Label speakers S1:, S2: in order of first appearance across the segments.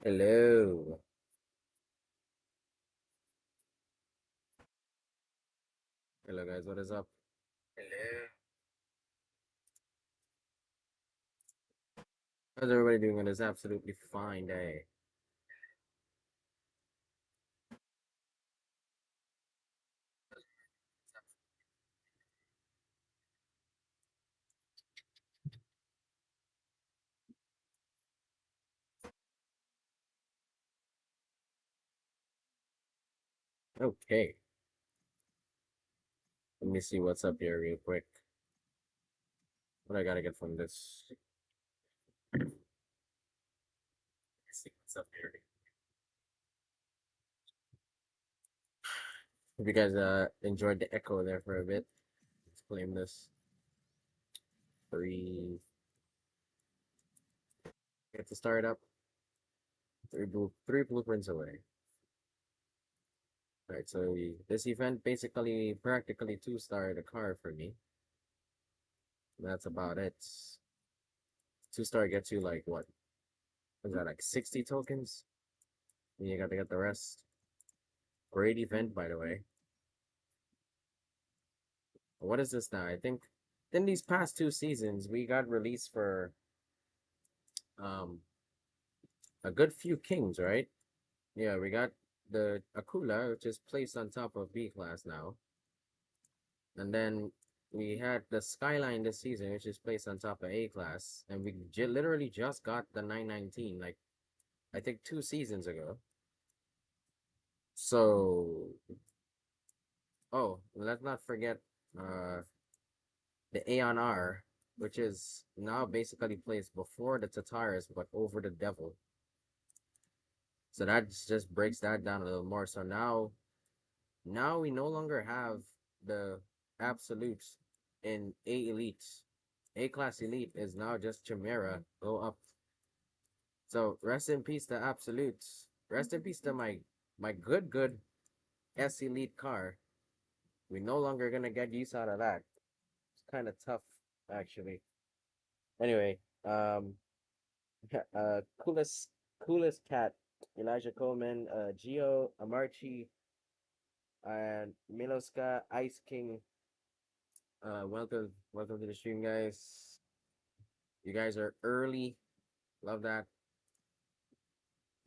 S1: Hello. Hello guys, what is up? Hello. How's everybody doing on this absolutely fine day? Okay, let me see what's up here real quick. What I gotta get from this? Let's see what's up here. Hope you guys enjoyed the echo there for a bit. Let's claim this. Three get to start up. Three blueprints away. Alright, so this event basically practically two-star the car for me. That's about it. Two-star gets you like what? Was that like 60 tokens? And you gotta get the rest. Great event, by the way. What is this now? I think in these past two seasons, we got released for um a good few kings, right? Yeah, we got the Akula, which is placed on top of B class now. And then we had the Skyline this season, which is placed on top of A class. And we literally just got the 919, like, I think 2 seasons ago. So, oh, let's not forget uh the Aeon R, which is now basically placed before the Tataris, but over the Devil. So that just breaks that down a little more. So now we no longer have the absolutes in A elite. A class elite is now just Chimera. Go up. So rest in peace to absolutes. Rest in peace to my good S elite car. We no longer gonna get use out of that. It's kind of tough actually. Anyway, coolest cat, Elijah Coleman, Gio Amarchi, and Miloska Ice King. Welcome to the stream, guys. You guys are early. Love that.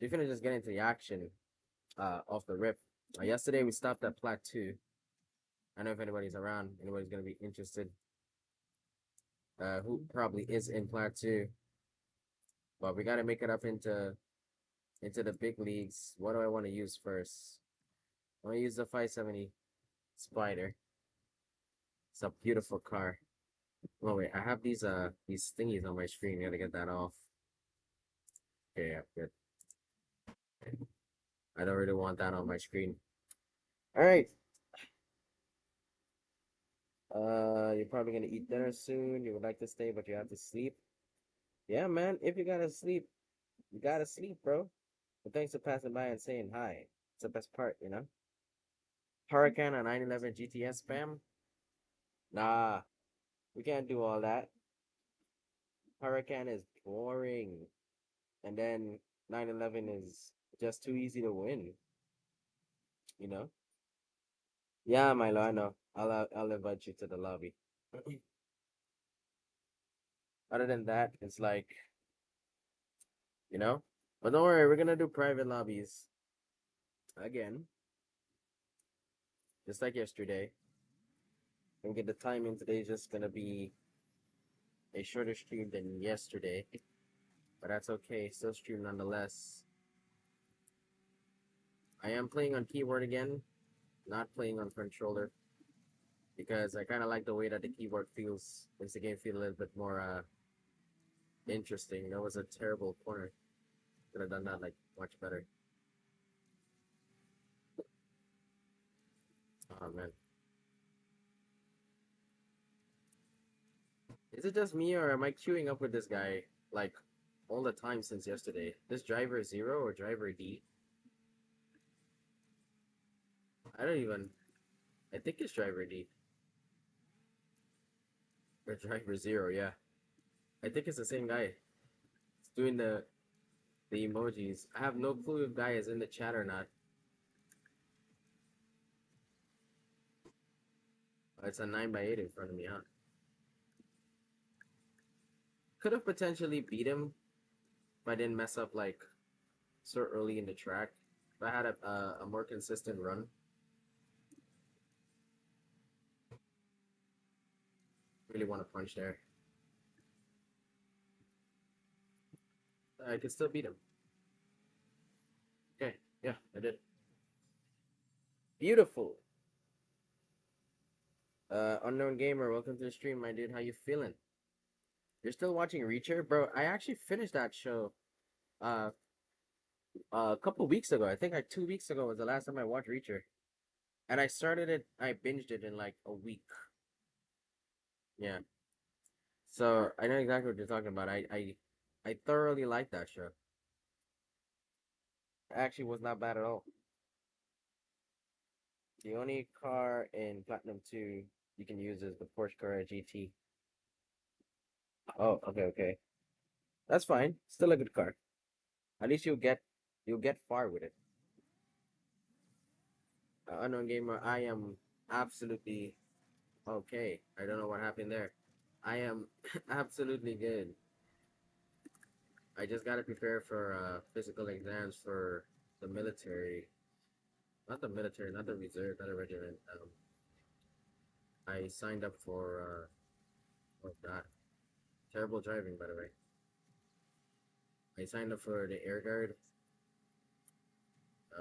S1: We're gonna just get into the action. Off the rip. Yesterday we stopped at Plat 2. I know if anybody's around, anybody's gonna be interested. Who probably is in Plat 2, but we gotta make it up into the big leagues. What do I want to use first? I'm gonna use the 570 Spider. It's a beautiful car. Oh wait, I have these thingies on my screen. Gotta get that off. Okay, yeah, good. I don't really want that on my screen. All right. You're probably gonna eat dinner soon. You would like to stay, but you have to sleep. Yeah, man. If you gotta sleep, you gotta sleep, bro. But thanks for passing by and saying hi. It's the best part, you know. Hurricane and 911 GTS spam. Nah, we can't do all that. Hurricane is boring, and then 911 is just too easy to win. You know. Yeah, Milo. I know. I'll invite you to the lobby. Other than that, it's like, you know. But don't worry, we're gonna do private lobbies again, just like yesterday. And get the timing today is just gonna be a shorter stream than yesterday, but that's okay. Still stream nonetheless. I am playing on keyboard again, not playing on controller because I kind of like the way that the keyboard feels. Makes the game feel a little bit more interesting. That was a terrible corner. Could have done that like much better. Oh man, is it just me or am I queuing up with this guy like all the time since yesterday? This driver zero or driver D? I don't even. I think it's driver D or driver zero. Yeah, I think it's the same guy. It's doing the The emojis. I have no clue if guy is in the chat or not. It's a 9x8 in front of me, huh? Could have potentially beat him if I didn't mess up like so early in the track. If I had a more consistent run, really want to punch there. I could still beat him. Okay, yeah, I did. Beautiful. Unknown gamer, welcome to the stream, my dude. How you feeling? You're still watching Reacher, bro? I actually finished that show uh a couple weeks ago. I think like 2 weeks ago was the last time I watched Reacher, and I started it. I binged it in like a week. Yeah, so I know exactly what you're talking about. I thoroughly like that show. Actually, was not bad at all. The only car in Platinum 2 you can use is the Porsche Carrera GT. Oh, okay, okay. That's fine. Still a good car. At least you'll get far with it. Unknown gamer, I am absolutely okay. I don't know what happened there. I am absolutely good. I just gotta prepare for physical exams for the military. Not the military, not the reserve, not the regiment. I signed up for oh god, terrible driving by the way. I signed up for the air guard,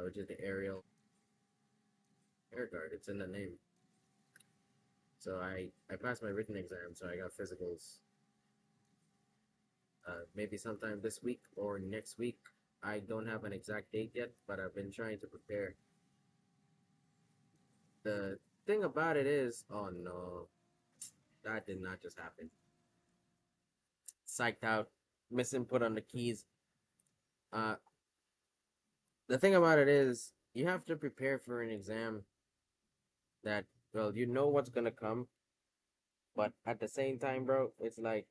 S1: which is the aerial air guard. It's in the name. So I passed my written exam, so I got physicals. Maybe sometime this week or next week. I don't have an exact date yet, but I've been trying to prepare. The thing about it is, oh no, that did not just happen. Psyched out, misinput on the keys. Uh, the thing about it is, you have to prepare for an exam that, well, you know what's gonna come, but at the same time, bro, it's like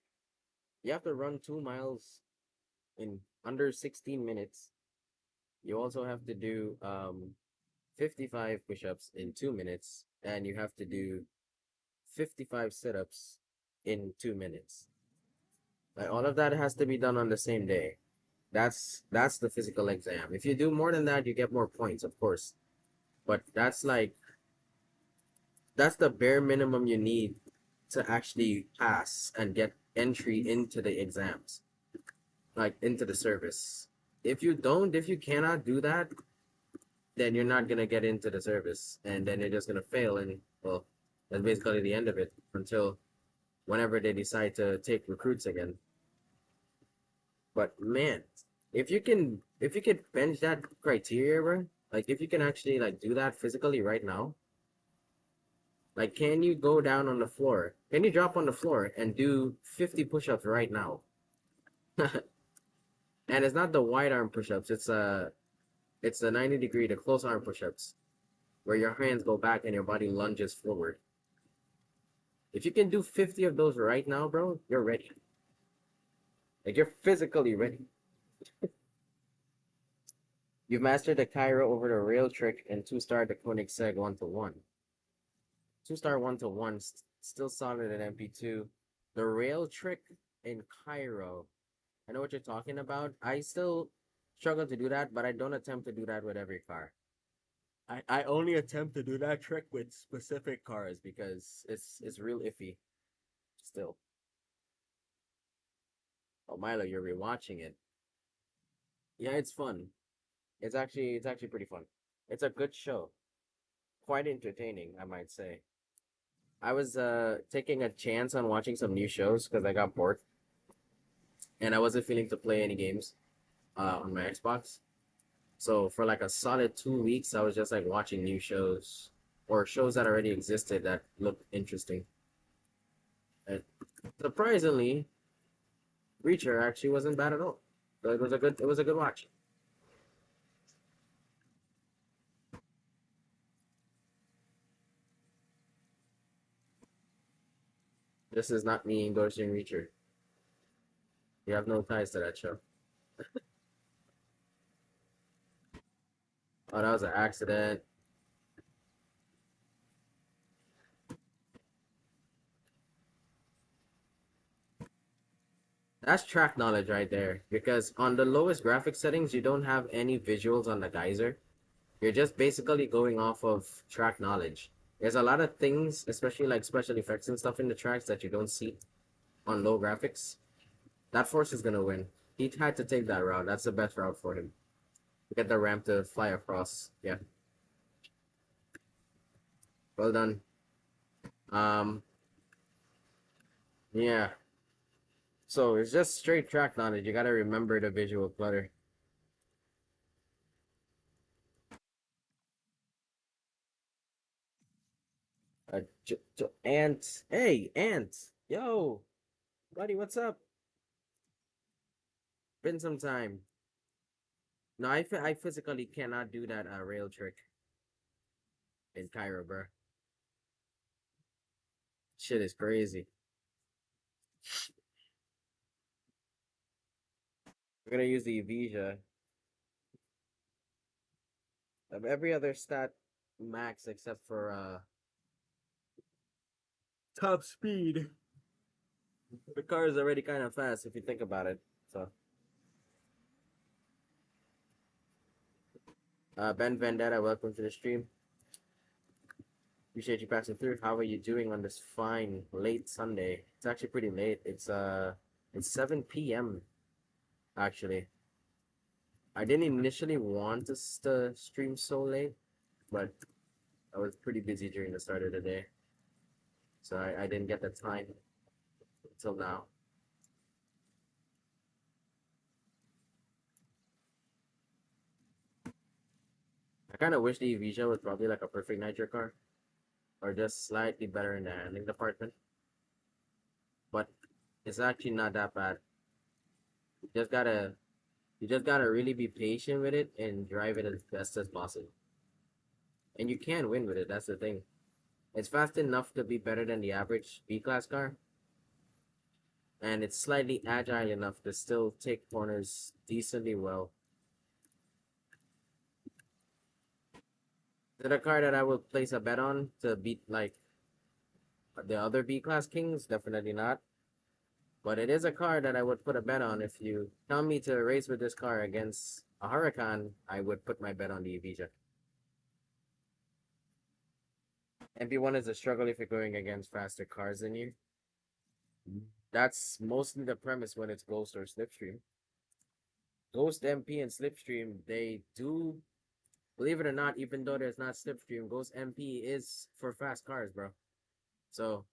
S1: you have to run 2 miles in under 16 minutes. You also have to do 55 push-ups in 2 minutes, and you have to do 55 sit-ups in 2 minutes. Like all of that has to be done on the same day. That's the physical exam. If you do more than that, you get more points, of course. But that's the bare minimum you need to actually pass and get entry into the exams, like into the service. If you cannot do that, then you're not gonna get into the service, and then you're just gonna fail, and well, that's basically the end of it until whenever they decide to take recruits again. But man, if you can bench that criteria, bro, like if you can actually like do that physically right now, like can you go down on the floor? Can you drop on the floor and do 50 push-ups right now? And it's not the wide arm push-ups, it's the 90 degree, the close arm push-ups, where your hands go back and your body lunges forward. If you can do 50 of those right now, bro, you're ready. Like you're physically ready. You've mastered the Cairo over the rail trick and two-star the Koenigsegg 1-to-1. Two-star 1-to-1, still solid at MP2. The rail trick in Cairo. I know what you're talking about. I still struggle to do that, but I don't attempt to do that with every car. I only attempt to do that trick with specific cars because it's real iffy still. Oh Milo, you're rewatching it. Yeah, it's fun. It's actually pretty fun. It's a good show. Quite entertaining, I might say. I was taking a chance on watching some new shows because I got bored and I wasn't feeling to play any games on my Xbox. So for like a solid 2 weeks, I was just like watching new shows or shows that already existed that looked interesting. And surprisingly, Reacher actually wasn't bad at all. So it was a good watch. This is not me endorsing Reacher. You have no ties to that show. Oh, that was an accident. That's track knowledge right there. Because on the lowest graphic settings, you don't have any visuals on the geyser. You're just basically going off of track knowledge. There's a lot of things, especially like special effects and stuff in the tracks that you don't see on low graphics. That force is gonna win. He had to take that route. That's the best route for him. Get the ramp to fly across. Yeah. Well done. Um, yeah. So it's just straight track knowledge. You gotta remember the visual clutter. Ant. Hey, Ant. Yo, buddy, what's up? Been some time. No, I physically cannot do that rail trick in Cairo, bro. Shit is crazy. We're gonna use the Evija of every other stat max except for top speed. The car is already kind of fast if you think about it. So, Ben Vendetta, welcome to the stream. Appreciate you passing through. How are you doing on this fine late Sunday? It's actually pretty late. It's 7 p.m. actually. I didn't initially want us to stream so late, but I was pretty busy during the start of the day, so I didn't get the time until now. I kind of wish the Evija was probably like a perfect nitro car, or just slightly better in the handling department, but it's actually not that bad. You just gotta you just gotta really be patient with it and drive it as best as possible. And you can win with it. That's the thing. It's fast enough to be better than the average B class car, and it's slightly agile enough to still take corners decently well. Is it a car that I will place a bet on to beat like the other B class kings? Definitely not. But it is a car that I would put a bet on. If you tell me to race with this car against a Huracan, I would put my bet on the Evija. MP1 is a struggle if you're going against faster cars than you. That's mostly the premise when it's Ghost or Slipstream. Ghost MP and Slipstream, they do, believe it or not, even though there's not Slipstream, Ghost MP is for fast cars, bro. So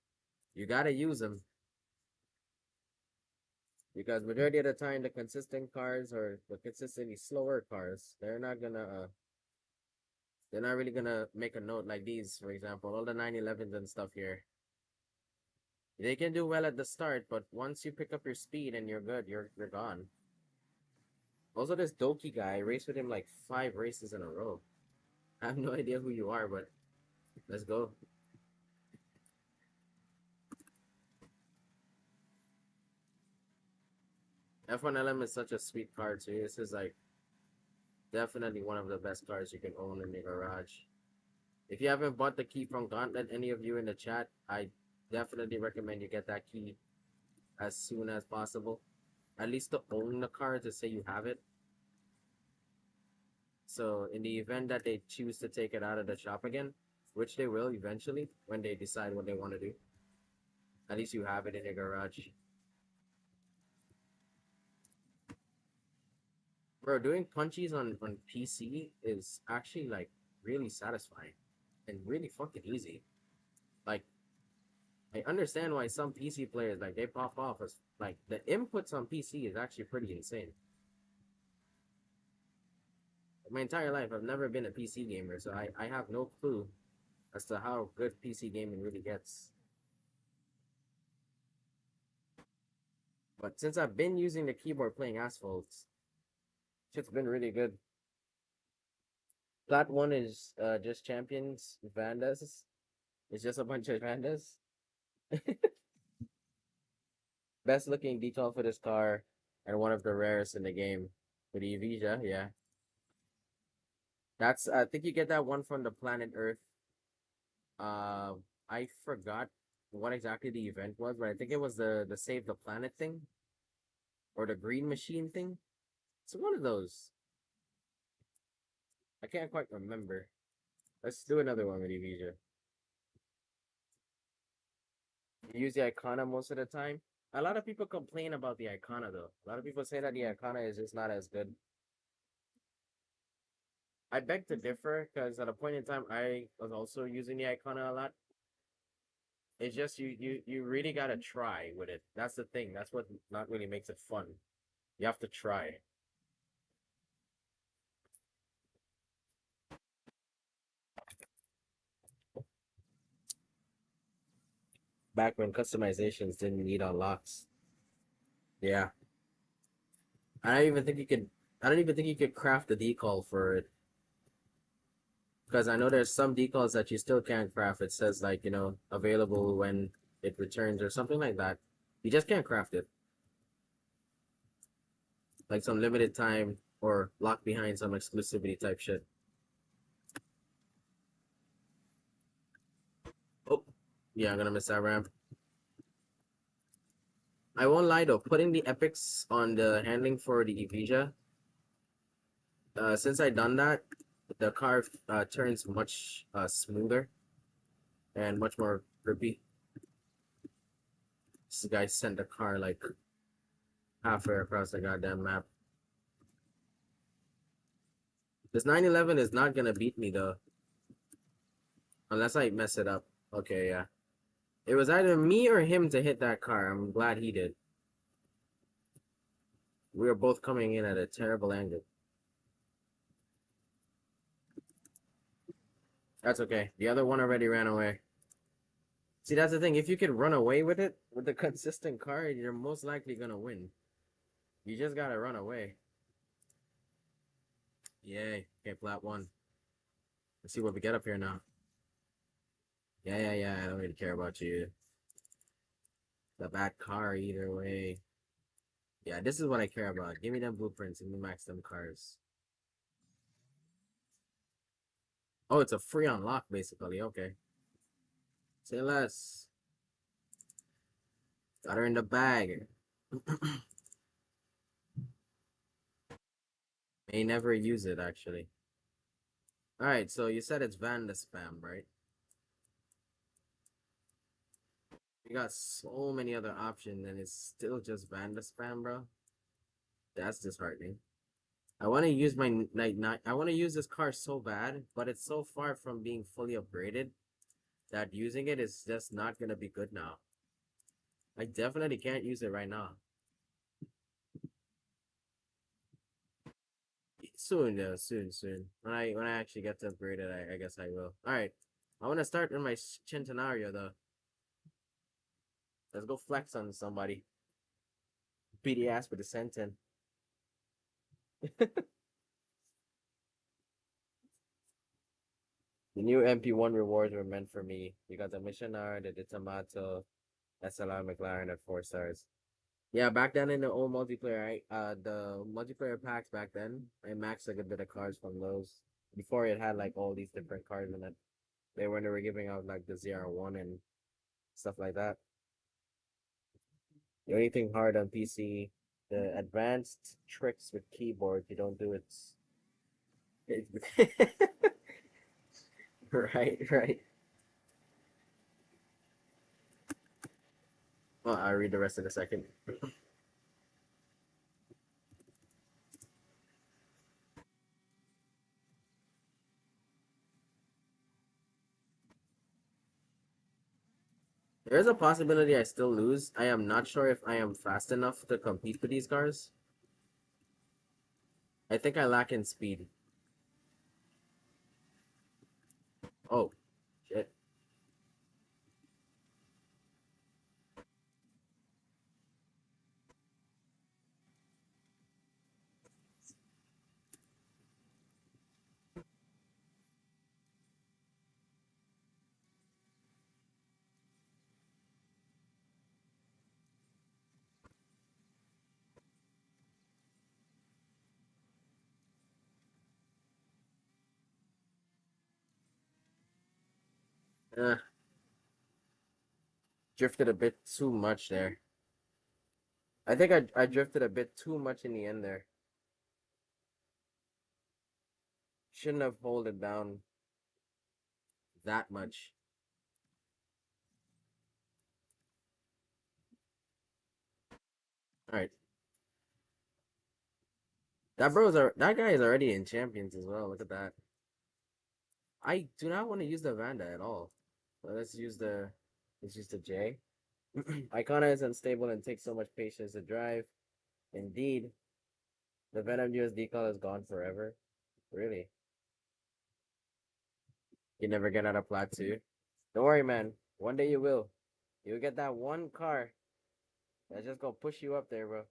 S1: you gotta use them because majority of the time, the consistent cars or the consistently slower cars, they're not really gonna make a note like these, for example, all the 911s and stuff here. They can do well at the start, but once you pick up your speed and you're good, you're gone. Also, this Doki guy, I raced with him like 5 races in a row. I have no idea who you are, but let's go. F1 LM is such a sweet car too. This is like definitely one of the best cars you can own in your garage. If you haven't bought the key from Gauntlet, any of you in the chat, I definitely recommend you get that key as soon as possible. At least to own the car to say you have it. So in the event that they choose to take it out of the shop again, which they will eventually when they decide what they want to do, at least you have it in your garage. Bro, doing punchies on PC is actually like really satisfying and really fucking easy. Like I understand why some PC players like they pop off as like the inputs on PC is actually pretty insane. My entire life I've never been a PC gamer, so I have no clue as to how good PC gaming really gets. But since I've been using the keyboard playing Asphalt, shit's been really good. Plat one is just champions, Vandas. It's just a bunch of Vandas. Best looking detail for this car and one of the rarest in the game. For the Evija, yeah. That's I think you get that one from the planet Earth. Uh, I forgot what exactly the event was, but I think it was the Save the Planet thing or the Green Machine thing. It's one of those. I can't quite remember. Let's do another one with Evisia. You use the Icona most of the time. A lot of people complain about the Icona though. A lot of people say that the Icona is just not as good. I beg to differ because at a point in time I was also using the Icona a lot. It's just you really gotta try with it. That's the thing. That's what not really makes it fun. You have to try. Back when customizations didn't need unlocks. Yeah. I don't even think you could I don't even think you could craft a decal for it. Because I know there's some decals that you still can't craft. It says like, available when it returns or something like that. You just can't craft it. Like some limited time or locked behind some exclusivity type shit. Oh, yeah, I'm gonna miss that ramp. I won't lie though, putting the epics on the handling for the Evija, since I done that, the car turns much smoother and much more grippy. This guy sent the car like halfway across the goddamn map. This 911 is not gonna beat me though, unless I mess it up. Okay, yeah. It was either me or him to hit that car. I'm glad he did. We were both coming in at a terrible angle. That's okay. The other one already ran away. See, that's the thing. If you can run away with it, with the consistent car, you're most likely gonna win. You just gotta run away. Yay. Okay, flat one. Let's see what we get up here now. Yeah, yeah, yeah. I don't really care about you. The bad car either way. Yeah, this is what I care about. Give me them blueprints and me max them cars. Oh, it's a free unlock, basically. Okay. Say less. Got her in the bag. May never use it, actually. Alright, so you said it's Vanda spam, right? You got so many other options, and it's still just Vanda spam, bro. That's disheartening. I want to use my I want to use this car so bad, but it's so far from being fully upgraded that using it is just not gonna be good now. I definitely can't use it right now. Soon though, soon. When I actually get to upgrade it, I guess I will. All right, I want to start in my Centenario though. Let's go flex on somebody. Beat the ass with the Centen. The new MP1 rewards were meant for me. You got the Missionar, the Tomato, SLR McLaren at 4 stars. Yeah, back then in the old multiplayer, the multiplayer packs back then, I maxed a good bit of cards from those. Before it had like all these different cards in it. They when they were giving out like the ZR1 and stuff like that. The only thing hard on PC, the advanced tricks with keyboard, you don't do it. Right, right. Well, I'll read the rest in a second. There is a possibility I still lose. I am not sure if I am fast enough to compete with these cars. I think I lack in speed. Oh, shit. Uh, drifted a bit too much there. I think I drifted a bit too much in the end there. Shouldn't have pulled it down that much. All right, that guy is already in champions as well. Look at that. I do not want to use the Vanda at all. So let's use the J. Icona is unstable and takes so much patience to drive. Indeed, the Venom USD call is gone forever. Really, you never get out of plat two. Don't worry, man. One day you will. You'll get that one car that's just gonna push you up there, bro.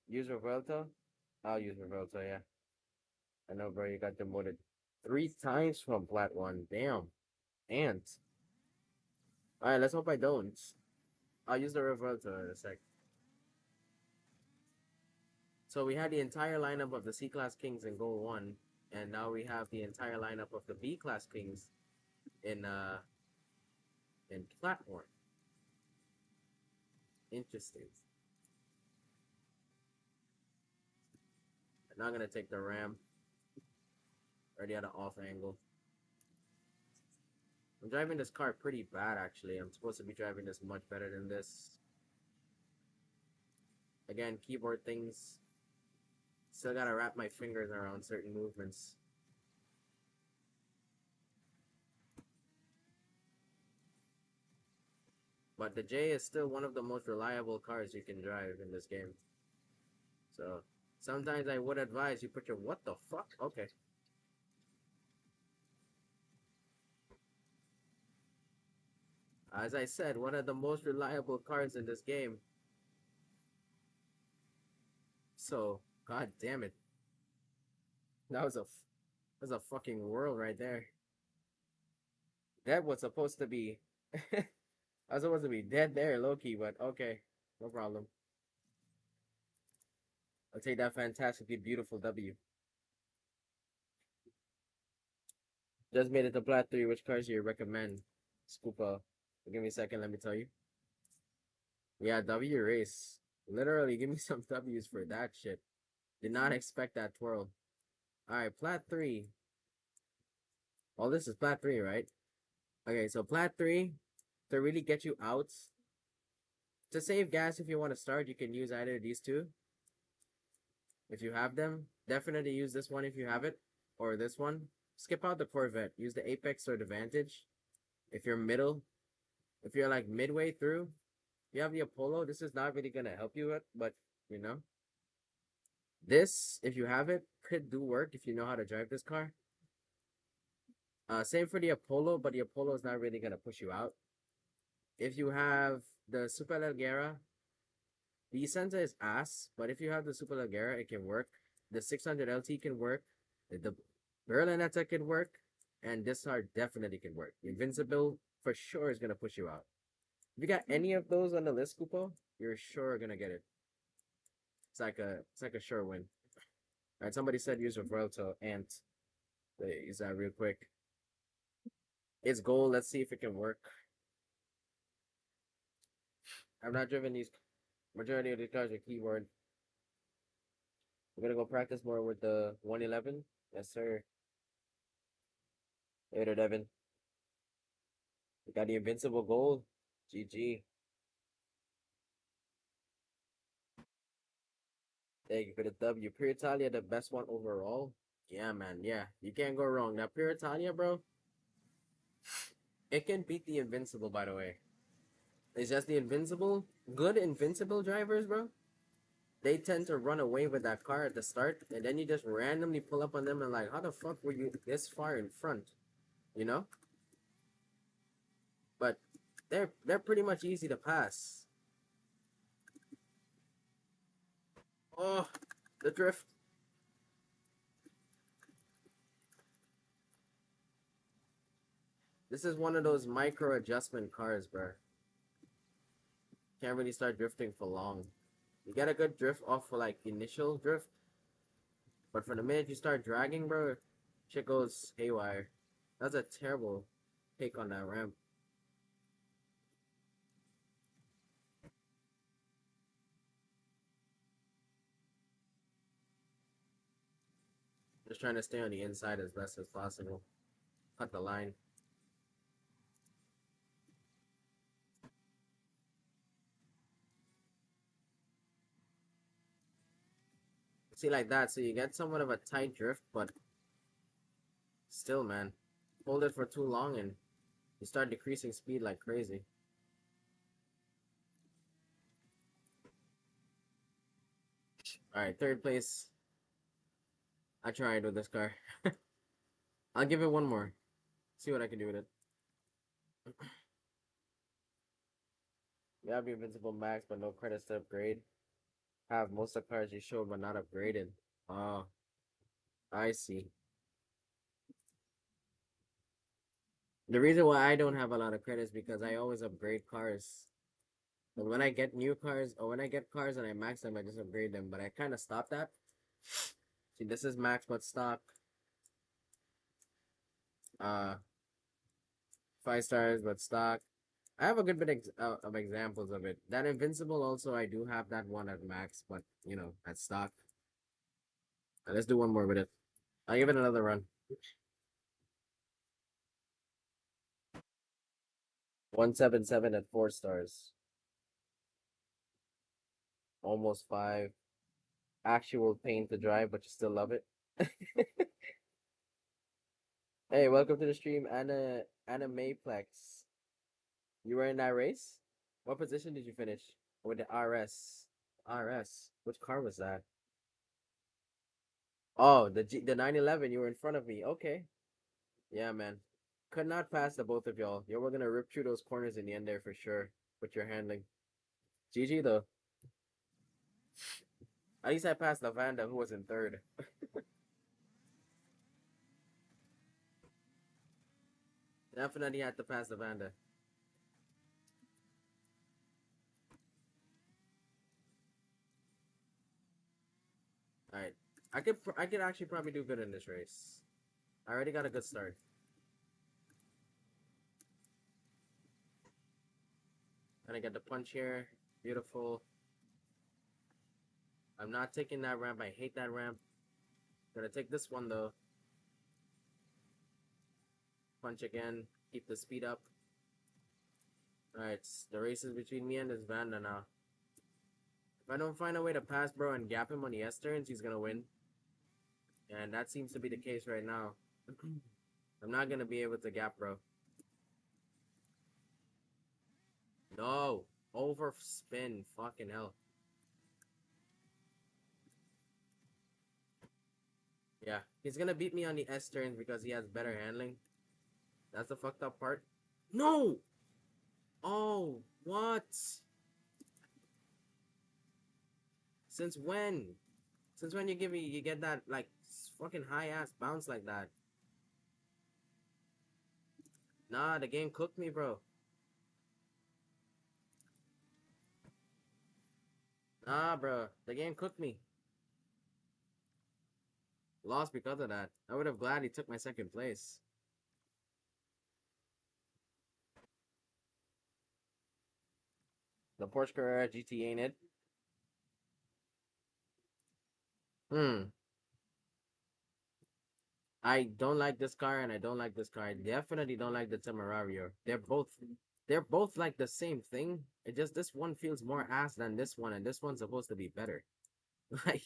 S1: Use Revuelto? I'll use Revuelto, yeah. I know, bro. You got demoted 3 times from plat one. Damn. And all right, let's hope I don't. I'll use the Revuelto in a sec. So we had the entire lineup of the C-Class Kings in Goal 1, and now we have the entire lineup of the B-Class Kings in Platform. Interesting. I'm not gonna take the Ram. Already at an off angle. I'm driving this car pretty bad actually. I'm supposed to be driving this much better than this. Again, keyboard things. Still gotta wrap my fingers around certain movements. But the J is still one of the most reliable cars you can drive in this game. So sometimes I would advise you put your what the fuck? Okay. As I said, one of the most reliable cars in this game. So, god damn it. That was a fucking world right there. That was supposed to be I was supposed to be dead there, low key, but okay. No problem. I'll take that fantastically beautiful W. Just made it to plat 3. Which cars do you recommend? Scoopa. Give me a second, let me tell you. Yeah, W race. Literally, give me some W's for that shit. Did not expect that twirl. Alright, plat 3. All this is plat 3, right? Okay, so plat 3, to really get you out, to save gas if you want to start, you can use either of these two. If you have them, definitely use this one if you have it, or this one. Skip out the Corvette. Use the Apex or the Vantage. If you're middle, if you're like midway through, you have the Apollo. This is not really gonna help you, but you know, this if you have it could do work if you know how to drive this car. Same for the Apollo, but the Apollo is not really gonna push you out. If you have the Super Leggera, the Senza is ass, but if you have the Super Leggera, it can work. The 600 LT can work. The Berlinetta can work. And this car definitely can work. The Invincible for sure is going to push you out. If you got any of those on the list, Kupo, you're sure going to get it. It's like a sure win. All right, somebody said use Revuelto Ant. Use that real quick. It's gold. Let's see if it can work. I've not driven these. Majority of these cars are keyboard. We're gonna go practice more with the 111. Yes, sir. Later, Devin. We got the invincible gold. GG. Thank you for the W. Pure Italia, the best one overall. Yeah, man. Yeah, you can't go wrong. Now, Pure Italia, bro, it can beat the Invincible, by the way. It's just the Invincible, good Invincible drivers, bro. They tend to run away with that car at the start, and then you just randomly pull up on them and like, how the fuck were you this far in front? You know? But they're pretty much easy to pass. Oh, the drift. This is one of those micro adjustment cars, bro. Can't really start drifting for long. You get a good drift off for like initial drift, but for the minute you start dragging, bro, shit goes haywire. That's a terrible take on that ramp. Just trying to stay on the inside as best as possible. Cut the line. See, like that, so you get somewhat of a tight drift, but still, man, hold it for too long and you start decreasing speed like crazy. All right, third place. I tried with this car. I'll give it one more. See what I can do with it. You have the Invincible Max, but no credits to upgrade. Have most of the cars you showed, but not upgraded. Oh, I see. The reason why I don't have a lot of credits because I always upgrade cars. And when I get new cars, or when I get cars and I max them, I just upgrade them. But I kind of stopped that. See, this is max but stock. Uh, 5 stars but stock. I have a good bit of examples of it. That Invincible also, I do have that one at max, but at stock. Let's do one more with it. I'll give it another run. 177 at 4 stars. Almost five. Actual pain to drive, but you still love it. Hey, welcome to the stream, Animaplex. You were in that race? What position did you finish? With the RS. RS. Which car was that? Oh, the 911. You were in front of me. Okay. Yeah, man. Could not pass the both of y'all. You were gonna rip through those corners in the end there for sure with your handling. GG though. At least I passed Lavanda, who was in third. Definitely had to pass Lavanda. All right, I could actually probably do good in this race. I already got a good start. And I get the punch here. Beautiful. I'm not taking that ramp. I hate that ramp. Gonna take this one though. Punch again. Keep the speed up. Alright, the race is between me and this Vanda now. If I don't find a way to pass bro and gap him on the S turns, he's gonna win. And that seems to be the case right now. I'm not gonna be able to gap bro. No! Overspin. Fucking hell. Yeah, he's gonna beat me on the S turns because he has better handling. That's the fucked up part. No! Oh, what? Since when? Since when you get that like fucking high ass bounce like that? Nah, the game cooked me, bro. Nah, bro, the game cooked me. Lost because of that. I would have gladly took my second place. The Porsche Carrera GT ain't it? Hmm. I don't like this car and I don't like this car. I definitely don't like the Temerario. They're both like the same thing. It just this one feels more ass than this one, and this one's supposed to be better. Like,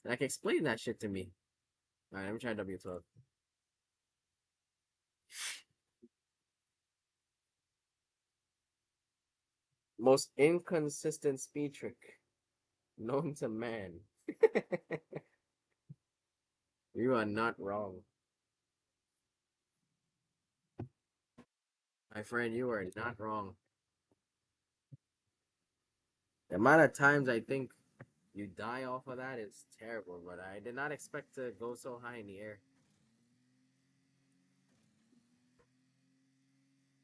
S1: like explain that shit to me. Alright, let me try W12. Most inconsistent speed trick known to man. You are not wrong. My friend, you are not wrong. The amount of times I think you die off of that is terrible, but I did not expect to go so high in the air.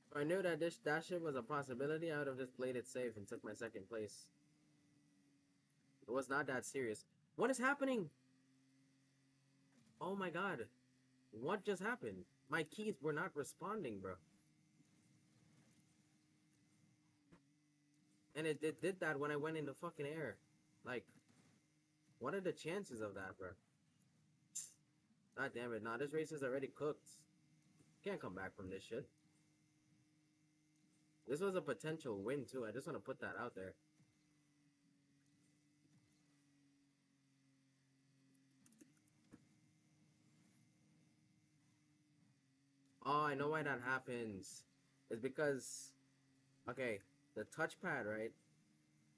S1: If I knew that that shit was a possibility, I would have just played it safe and took my second place. It was not that serious. What is happening? Oh my god. What just happened? My keys were not responding, bro. And it did that when I went in the fucking air. Like, what are the chances of that, bro? God damn it! Nah, this race is already cooked. Can't come back from this shit. This was a potential win too. I just want to put that out there. Oh, I know why that happens. It's because okay, the touchpad, right?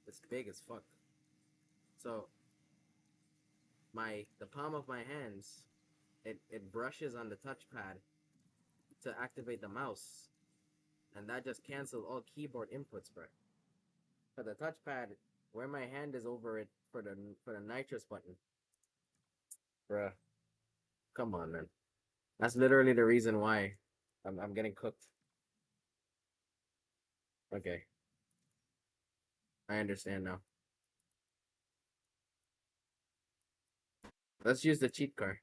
S1: It's big as fuck. So the palm of my hands, it brushes on the touchpad to activate the mouse, and that just cancels all keyboard inputs, bro. For the touchpad, where my hand is over it for the nitrous button, bruh. Come on, man. That's literally the reason why I'm getting cooked. Okay, I understand now. Let's use the cheat car.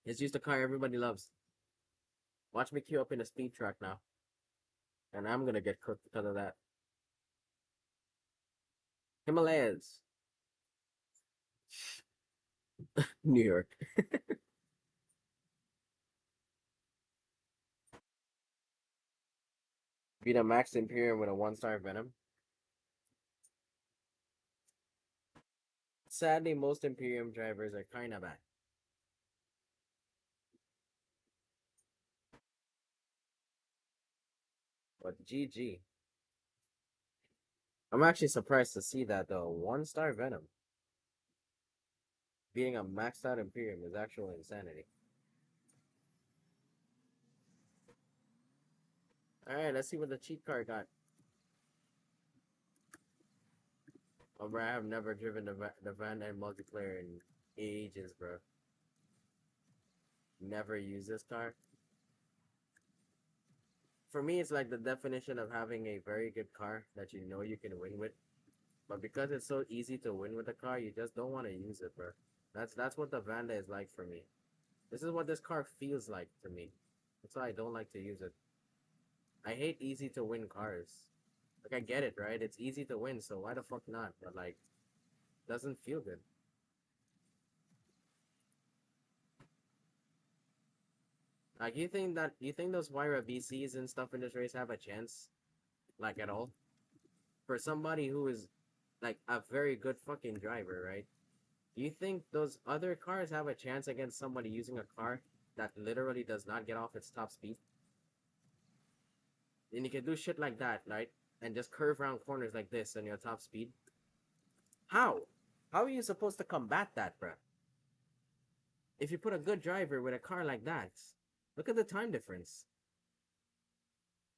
S1: Let's use the car everybody loves. Watch me queue up in a speed track now, and I'm gonna get cooked because of that. Himalayas, New York. Beat a Max Imperium with a 1-star Venom. Sadly, most Imperium drivers are kind of bad. But GG. I'm actually surprised to see that though. 1-star Venom being a maxed out Imperium is actual insanity. Alright, let's see what the cheat car got. Oh, bro, I have never driven the Van and multiplayer in ages, bro. Never used this car. For me, it's like the definition of having a very good car that you know you can win with. But because it's so easy to win with the car, you just don't want to use it, bro. That's what the Vanda is like for me. This is what this car feels like to me. That's why I don't like to use it. I hate easy to win cars. Like I get it, right? It's easy to win, so why the fuck not? But like, doesn't feel good. Like you think those Wyra BCs and stuff in this race have a chance? Like at all? For somebody who is like a very good fucking driver, right? Do you think those other cars have a chance against somebody using a car that literally does not get off its top speed? And you can do shit like that, right? And just curve around corners like this on your top speed. How? How are you supposed to combat that, bruh? If you put a good driver with a car like that, look at the time difference.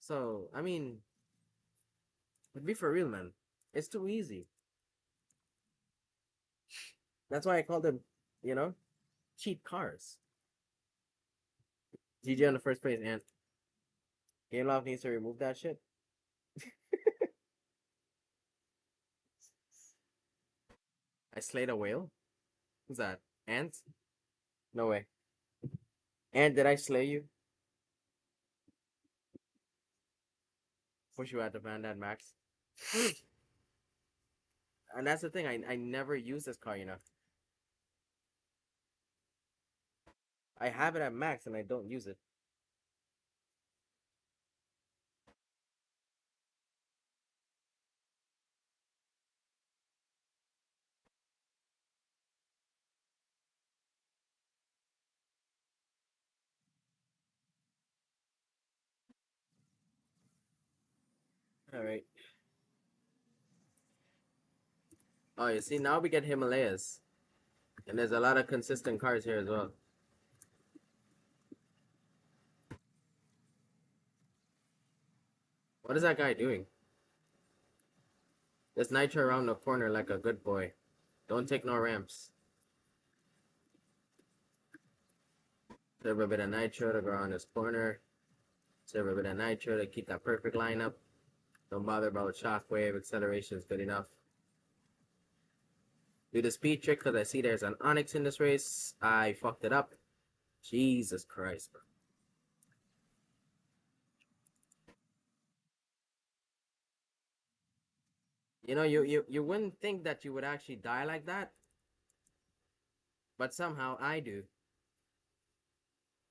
S1: So, I mean, be for real, man. It's too easy. That's why I call them, you know, cheap cars. GG on the first place, and Game Loft needs to remove that shit. I slayed a whale? Who's that? Ant? No way. Ant, did I slay you? Push you out the van that Max. And that's the thing, I never use this car, you know. I have it at max and I don't use it. Alright. Oh, you see, now we get Himalayas. And there's a lot of consistent cars here as well. What is that guy doing? Just nitro around the corner like a good boy. Don't take no ramps. Serve a bit of nitro to go around this corner. Serve a bit of nitro to keep that perfect lineup. Don't bother about shockwave. Acceleration is good enough. Do the speed trick because I see there's an Onyx in this race. I fucked it up. Jesus Christ, bro. You know, you wouldn't think that you would actually die like that, But somehow I do.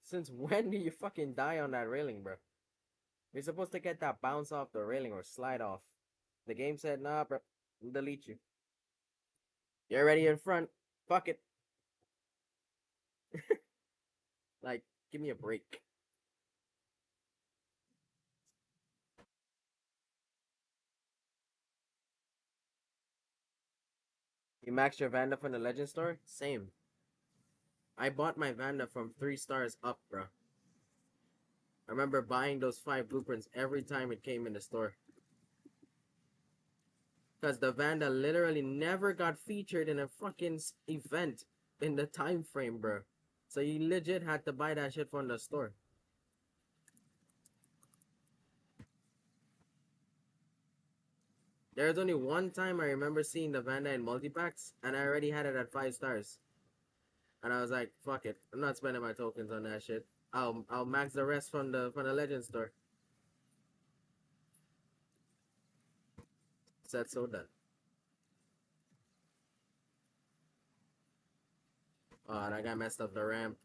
S1: Since when do you fucking die on that railing, bro? You're supposed to get that bounce off the railing or slide off. The game said, nah, bro, we'll delete you. You're already in front. Fuck it. Like, give me a break. You maxed your Vanda from the Legend store? Same. I bought my Vanda from 3 stars up, bro. I remember buying those 5 blueprints every time it came in the store. Because the Vanda literally never got featured in a fucking event in the time frame, bro. So you legit had to buy that shit from the store. There was only one time I remember seeing the Vanda in multipacks, and I already had it at 5 stars. And I was like, fuck it, I'm not spending my tokens on that shit. I'll max the rest from the Legend store. Said so done. Oh, that guy messed up the ramp.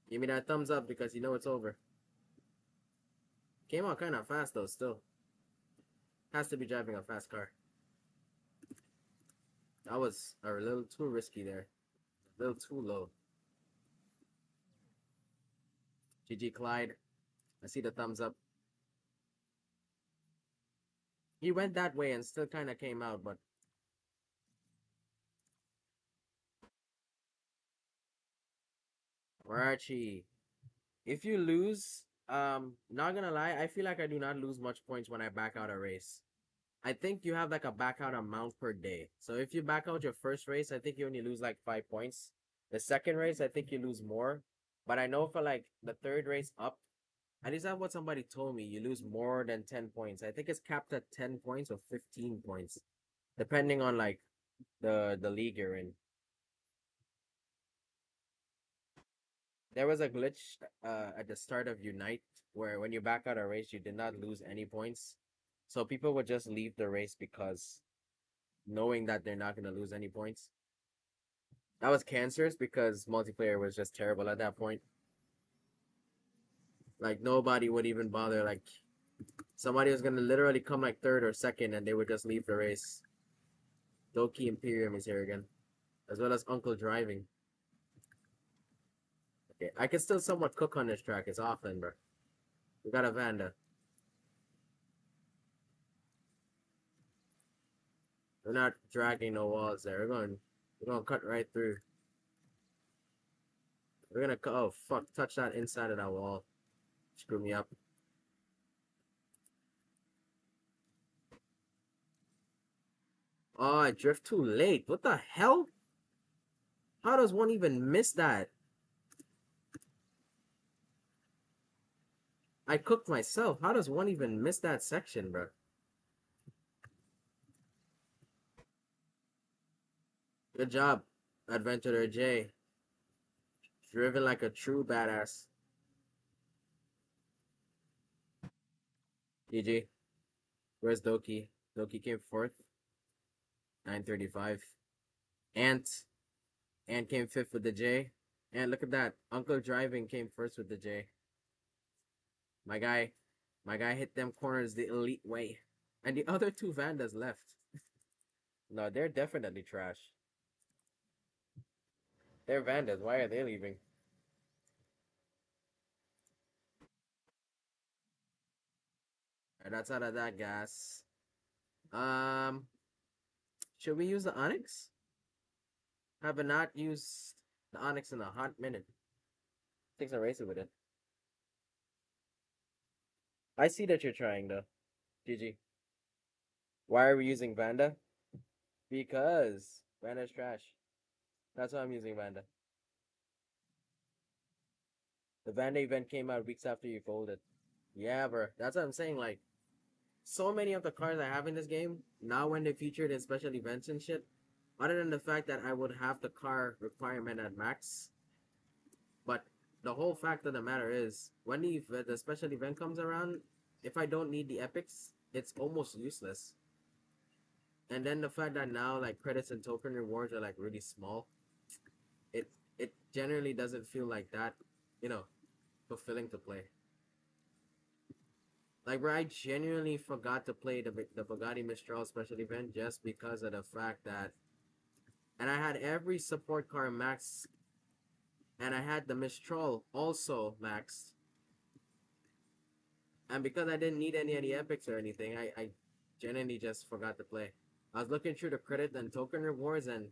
S1: Give me that thumbs up because you know it's over. Came out kind of fast though, still. Has to be driving a fast car. That was a little too risky there. A little too low. GG Clyde. I see the thumbs up. He went that way and still kind of came out, but Warachi. If you lose, not gonna lie, I feel like I do not lose much points when I back out a race. I think you have like a back out amount per day. So if you back out your first race, I think you only lose like 5 points. The second race, I think you lose more. But I know for like the third race up, at least that's what somebody told me. You lose more than 10 points. I think it's capped at 10 points or 15 points, depending on like the league you're in. There was a glitch at the start of Unite where when you back out a race, you did not lose any points. So people would just leave the race because knowing that they're not going to lose any points. That was cancerous because multiplayer was just terrible at that point. Like nobody would even bother. Like somebody was gonna literally come like third or second, and they would just leave the race. Doki Imperium is here again, as well as Uncle Driving. Okay, I can still somewhat cook on this track. It's offline, bro. We got a Vanda. We're not dragging no walls there. We're gonna cut right through. We're gonna cut. Oh fuck! Touch that inside of that wall. Screw me up. Oh, I drift too late. What the hell? How does one even miss that? I cooked myself. How does one even miss that section, bro? Good job, Adventurer J. Driven like a true badass. GG. Where's Doki? Doki came fourth. 935. Ant. Ant came fifth with the J. And look at that. Uncle Driving came first with the J. My guy. My guy hit them corners the elite way. And the other two Vandas left. No, they're definitely trash. They're Vandas. Why are they leaving? Alright, that's out of that gas. Um, should we use the Onyx? Have not used the Onyx in a hot minute. Takes a racer with it. I see that you're trying though. GG. Why are we using Vanda? Because Vanda's trash. That's why I'm using Vanda. The Vanda event came out weeks after you folded. Yeah, bro. That's what I'm saying. Like, so many of the cars I have in this game, now when they featured in special events and shit, other than the fact that I would have the car requirement at max, but the whole fact of the matter is, when the special event comes around, if I don't need the epics, it's almost useless. And then the fact that now like credits and token rewards are like really small, it it generally doesn't feel like that, you know, fulfilling to play. Like, bro, I genuinely forgot to play the Bugatti Mistral special event just because of the fact that, and I had every support car max, and I had the Mistral also maxed, and because I didn't need any of the epics or anything, I genuinely just forgot to play. I was looking through the credit and token rewards, and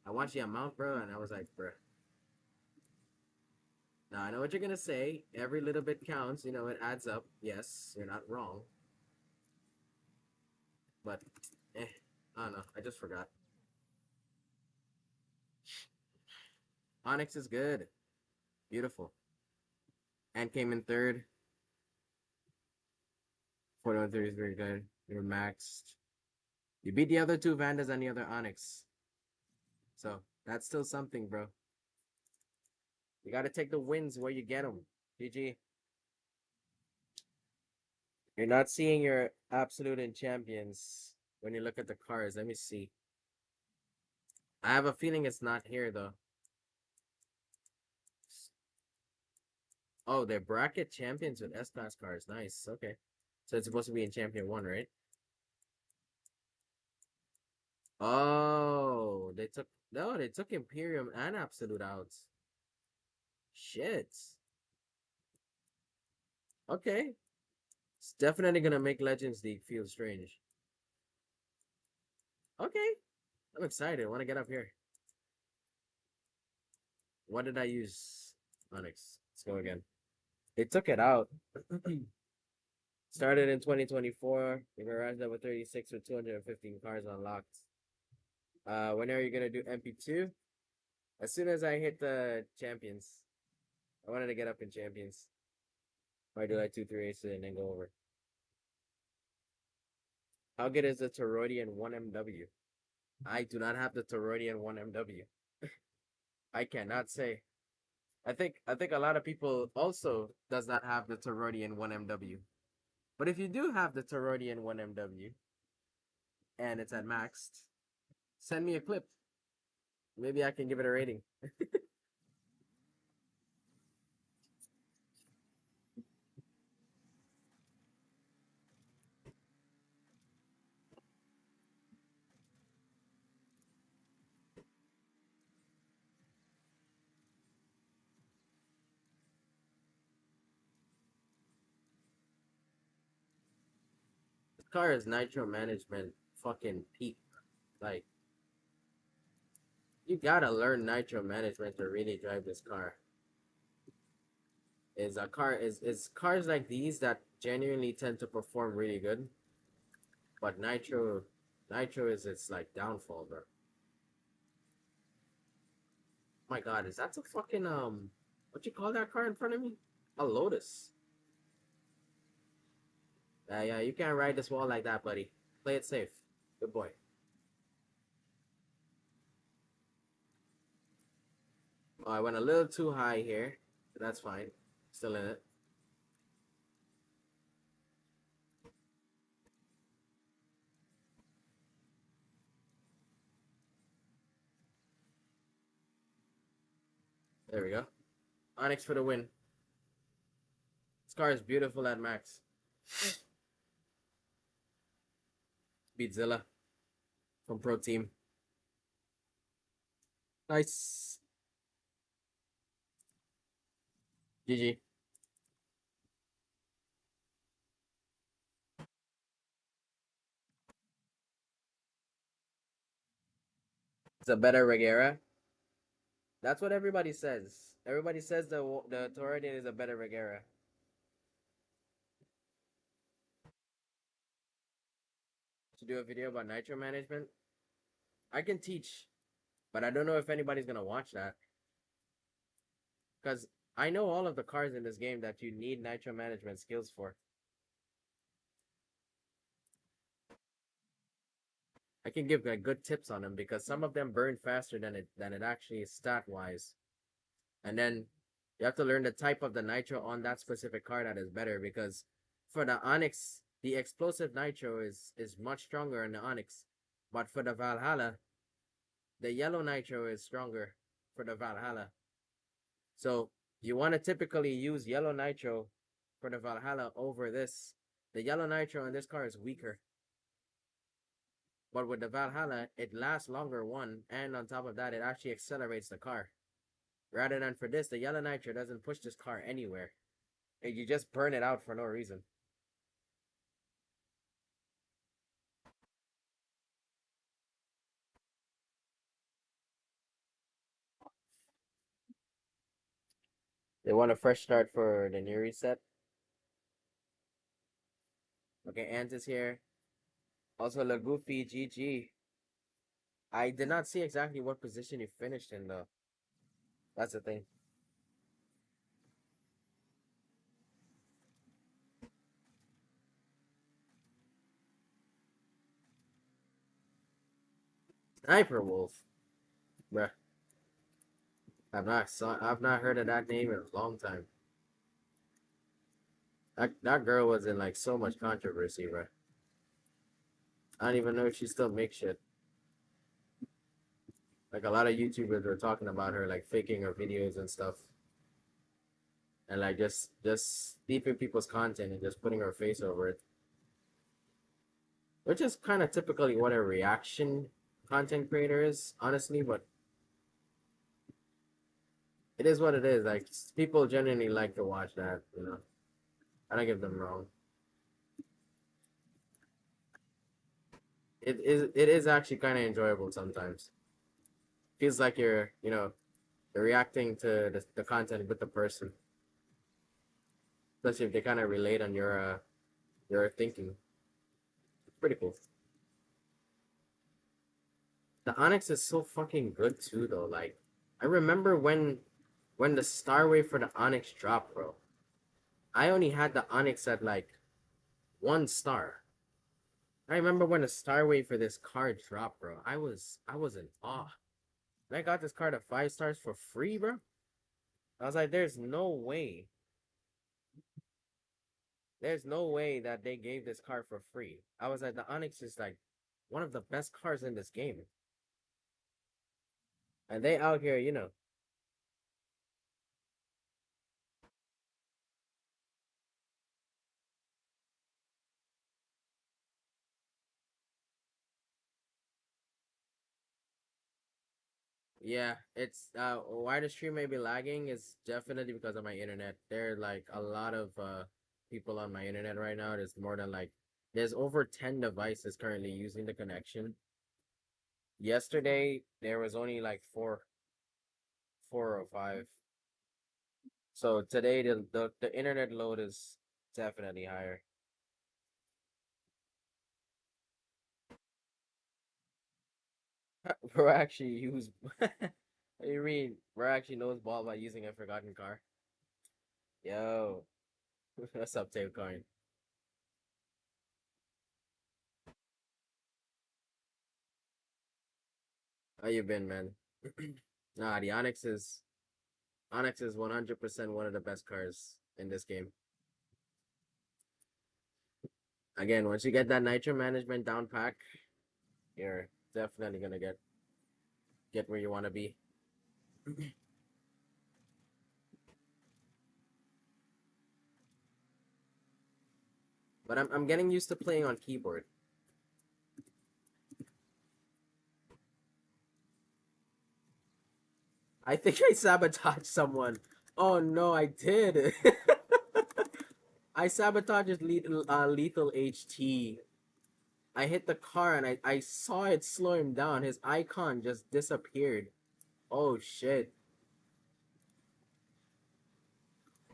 S1: I watched the amount, bro, and I was like, bro. Now I know what you're gonna say. Every little bit counts. You know, it adds up. Yes, you're not wrong. But, I don't know. I just forgot. Onyx is good. Beautiful. And came in third. 4130 is very good. You're maxed. You beat the other two Vandas and the other Onyx. So that's still something, bro. You gotta take the wins where you get them. GG. You're not seeing your absolute and champions when you look at the cars. Let me see. I have a feeling it's not here though. Oh, they're bracket champions with S class cars. Nice. Okay. So it's supposed to be in champion one, right? Oh, they took no, they took Imperium and Absolute out. Shit. Okay. It's definitely gonna make Legends League feel strange. Okay. I'm excited. I wanna get up here. What did I use? Onyx. Let's go again. They took it out. Started in 2024. The garage level 36 with 215 cars unlocked. When are you gonna do MP2? As soon as I hit the champions. I wanted to get up in champions. Or do like 2-3 aces and then go over. How good is the Toroidian 1MW? I do not have the Toroidian 1MW. I cannot say. I think a lot of people also does not have the Toroidian 1MW. But if you do have the Toroidian 1MW and it's at maxed, send me a clip. Maybe I can give it a rating. This car is nitro management fucking peak. Like, you gotta learn nitro management to really drive this car. Is cars like these that genuinely tend to perform really good, but nitro is its like downfall, bro. My God, is that a fucking what you call that car in front of me? A Lotus. Yeah, you can't ride this wall like that, buddy. Play it safe. Good boy. Oh, I went a little too high here, but that's fine. Still in it. There we go. Onyx for the win. This car is beautiful at max. Beat Zilla from Pro Team. Nice. GG. It's a better Regera. That's what everybody says. Everybody says the Torrentian is a better Regera. To do a video about nitro management, I can teach, but I don't know if anybody's gonna watch that because I know all of the cars in this game that you need nitro management skills for. I can give like good tips on them because some of them burn faster than it actually is stat wise, and then you have to learn the type of the nitro on that specific car that is better because for the Onyx, the explosive nitro is much stronger in the Onyx But for the Valhalla, the yellow nitro is stronger for the Valhalla. So you want to typically use yellow nitro for the Valhalla over this. The yellow nitro in this car is weaker, but with the Valhalla, it lasts longer, one, and on top of that, it actually accelerates the car. Rather than for this, the yellow nitro doesn't push this car anywhere. You just burn it out for no reason. They want a fresh start for the new reset. Okay, Ant is here. Also, Lagoofy, GG. I did not see exactly what position you finished in, though. That's the thing. Sniper Wolf. Bruh. I've not heard of that name in a long time. That girl was in like so much controversy, bro. I don't even know if she still makes shit. Like a lot of YouTubers were talking about her like faking her videos and stuff. And like just steeping people's content and just putting her face over it. Which is kind of typically what a reaction content creator is, honestly, but it is what it is. Like people genuinely like to watch that, you know. I don't give them wrong. It is actually kind of enjoyable sometimes. Feels like you're reacting to the content with the person, especially if they kind of relate on your thinking. It's pretty cool. The Onyx is so fucking good too, though. Like, I remember when the Star Wave for the Onyx dropped, bro. I only had the Onyx at like 1 star. I remember when the Star Wave for this card dropped, bro. I was in awe. And I got this card at 5 stars for free, bro. I was like, there's no way that they gave this card for free. I was like, the Onyx is like one of the best cards in this game, and they out here, Yeah, it's why the stream may be lagging is definitely because of my internet. There are like a lot of people on my internet right now. There's over 10 devices currently using the connection. Yesterday there was only like four or five. So today the internet load is definitely higher. We're actually use you mean we're actually knows ball by using a forgotten car. Yo, what's up, Tape Coin? How you been, man? Nah, the Onyx is 100% one of the best cars in this game. Again, once you get that nitro management down pack, you're definitely gonna get where you want to be. But I'm getting used to playing on keyboard. I think I sabotaged someone. Oh no, I did. I sabotaged lethal HT. I hit the car and I saw it slow him down. His icon just disappeared. Oh shit.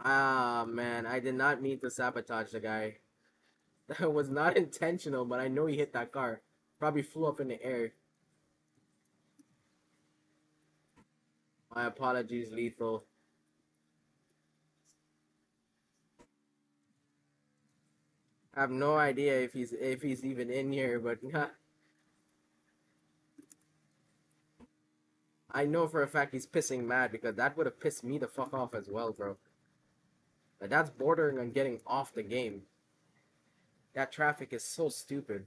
S1: Ah man, I did not mean to sabotage the guy. That was not intentional, but I know he hit that car. Probably flew up in the air. My apologies, Lethal. I have no idea if he's even in here, but I know for a fact he's pissing mad because that would have pissed me the fuck off as well, bro. Like, that's bordering on getting off the game. That traffic is so stupid.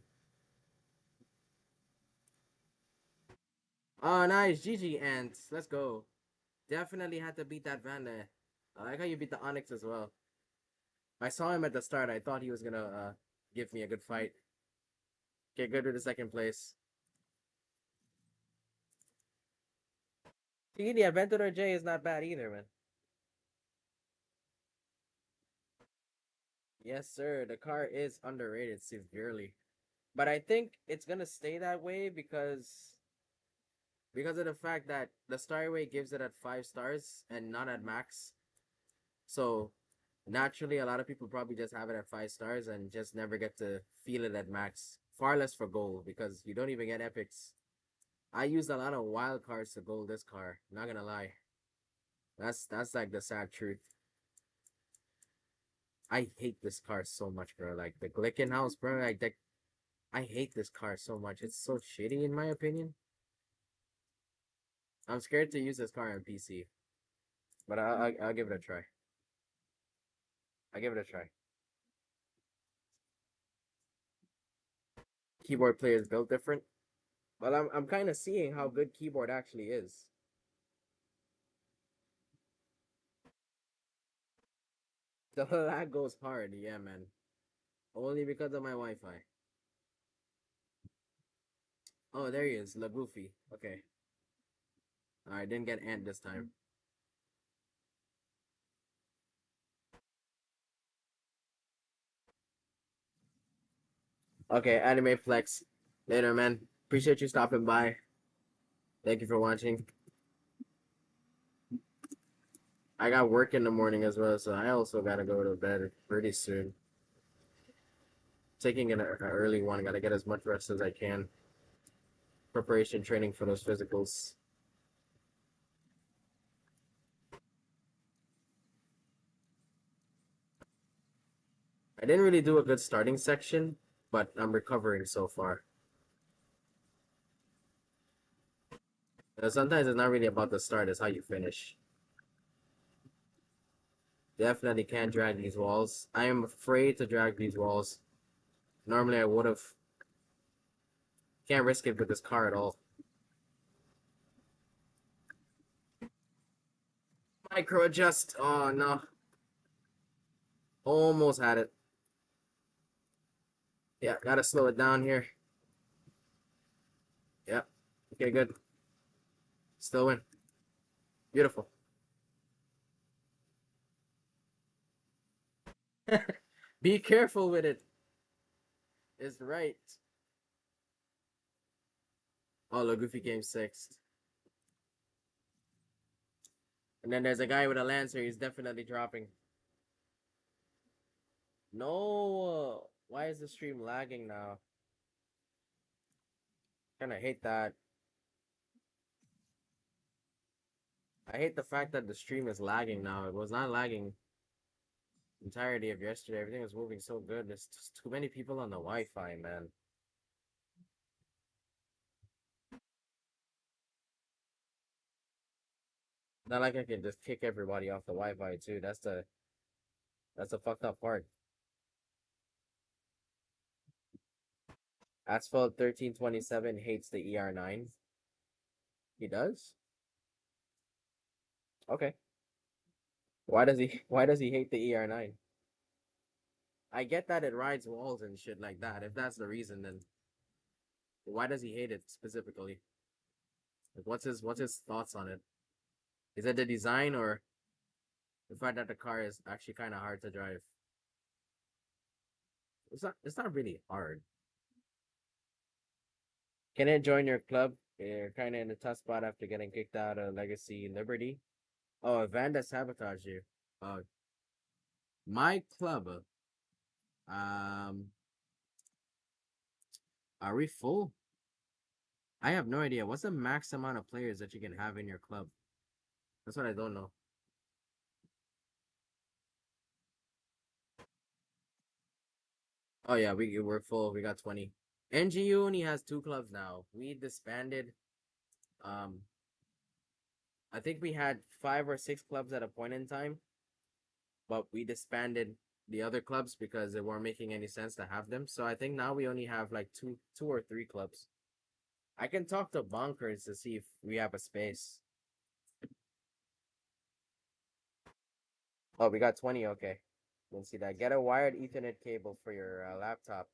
S1: Oh, nice. GG, Ants. Let's go. Definitely had to beat that Vanda. I like how you beat the Onyx as well. I saw him at the start. I thought he was gonna give me a good fight. Get good with the second place. See, the Aventador J is not bad either, man. Yes, sir. The car is underrated severely. But I think it's gonna stay that way because of the fact that the star rate gives it at 5 stars and not at max. So naturally, a lot of people probably just have it at 5 stars and just never get to feel it at max. Far less for gold because you don't even get epics. I used a lot of wild cards to gold this car. Not gonna lie, that's like the sad truth. I hate this car so much, bro. Like the Glicken House, bro. I hate this car so much. It's so shitty in my opinion. I'm scared to use this car on PC, but I'll give it a try. I'll give it a try. Keyboard players built different. Well, I'm kind of seeing how good keyboard actually is. The lag goes hard, yeah, man. Only because of my Wi-Fi. Oh, there he is, La Goofy. Okay. I didn't get Ant this time. Okay, Anime Flex. Later, man. Appreciate you stopping by. Thank you for watching. I got work in the morning as well, so I also gotta go to bed pretty soon. Taking an early one. Gotta get as much rest as I can. Preparation training for those physicals. I didn't really do a good starting section, but I'm recovering so far. Sometimes it's not really about the start, it's how you finish. Definitely can't drag these walls. I am afraid to drag these walls. Normally I would have. Can't risk it with this car at all. Micro adjust. Oh no. Almost had it. Yeah, gotta slow it down here. Yeah. Okay, good. Still win. Beautiful. Be careful with it. Is right. Oh, Goofy came sixth. And then there's a guy with a Lancer. He's definitely dropping. No. Why is the stream lagging now? Kinda hate that. I hate the fact that the stream is lagging now. It was not lagging entirety of yesterday. Everything was moving so good. There's just too many people on the Wi-Fi, man. Not like I can just kick everybody off the Wi-Fi too. That's the fucked up part. Asphalt 1327 hates the ER9. He does? Okay. Why does he hate the ER9? I get that it rides walls and shit like that. If that's the reason, then why does he hate it specifically? Like what's his thoughts on it? Is it the design or the fact that the car is actually kind of hard to drive? It's not really hard. Can I join your club? You're kind of in a tough spot after getting kicked out of Legacy Liberty. Oh, Vanda sabotaged you. Uh, my club. Um, are we full? I have no idea. What's the max amount of players that you can have in your club? That's what I don't know. Oh yeah, we're full. We got 20. NGU only has 2 clubs now. We disbanded. Um, I think we had 5 or 6 clubs at a point in time, but we disbanded the other clubs because it weren't making any sense to have them. So I think now we only have like two or three clubs. I can talk to bunkers to see if we have a space. Oh, we got 20. Okay. Didn't see that. Get a wired Ethernet cable for your laptop.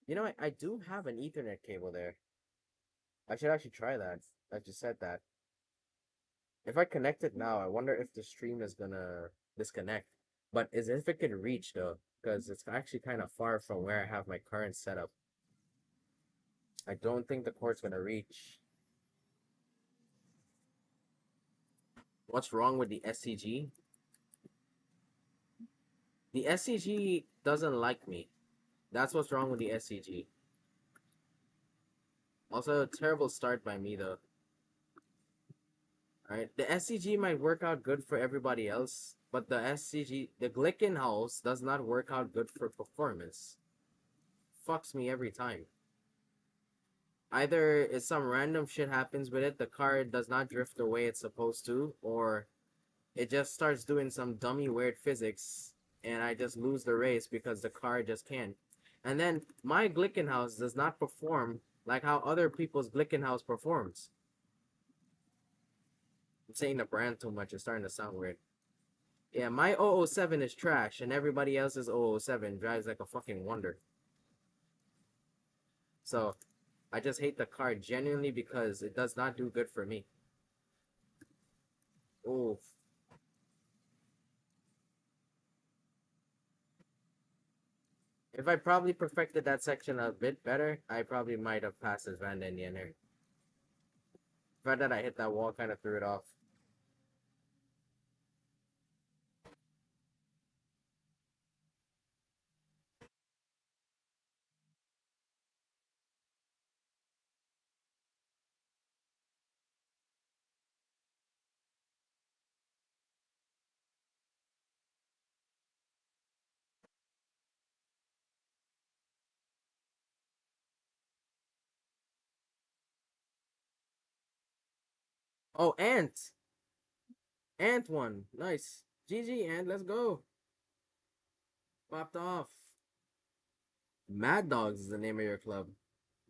S1: You know, I do have an Ethernet cable there. I should actually try that. I just said that. If I connect it now, I wonder if the stream is gonna disconnect. But is if it can reach though, because it's actually kind of far from where I have my current setup. I don't think the cord's gonna reach. What's wrong with the SCG? The SCG doesn't like me. That's what's wrong with the SCG. Also, a terrible start by me though. Alright, the SCG might work out good for everybody else, but the Glickenhaus does not work out good for performance. Fucks me every time. Either is some random shit happens with it, the car does not drift the way it's supposed to, or it just starts doing some dummy weird physics, and I just lose the race because the car just can't. And then my Glickenhaus does not perform like how other people's Glickenhaus performs. I'm saying the brand too much, it's starting to sound weird. Yeah, my 007 is trash, and everybody else's 007 drives like a fucking wonder. So, I just hate the car genuinely because it does not do good for me. Oof. If I probably perfected that section a bit better, I probably might have passed as Vanda in the end. The fact that I hit that wall kind of threw it off. Oh, Ant! Ant won. Nice. GG, Ant, let's go. Popped off. Mad Dogs is the name of your club.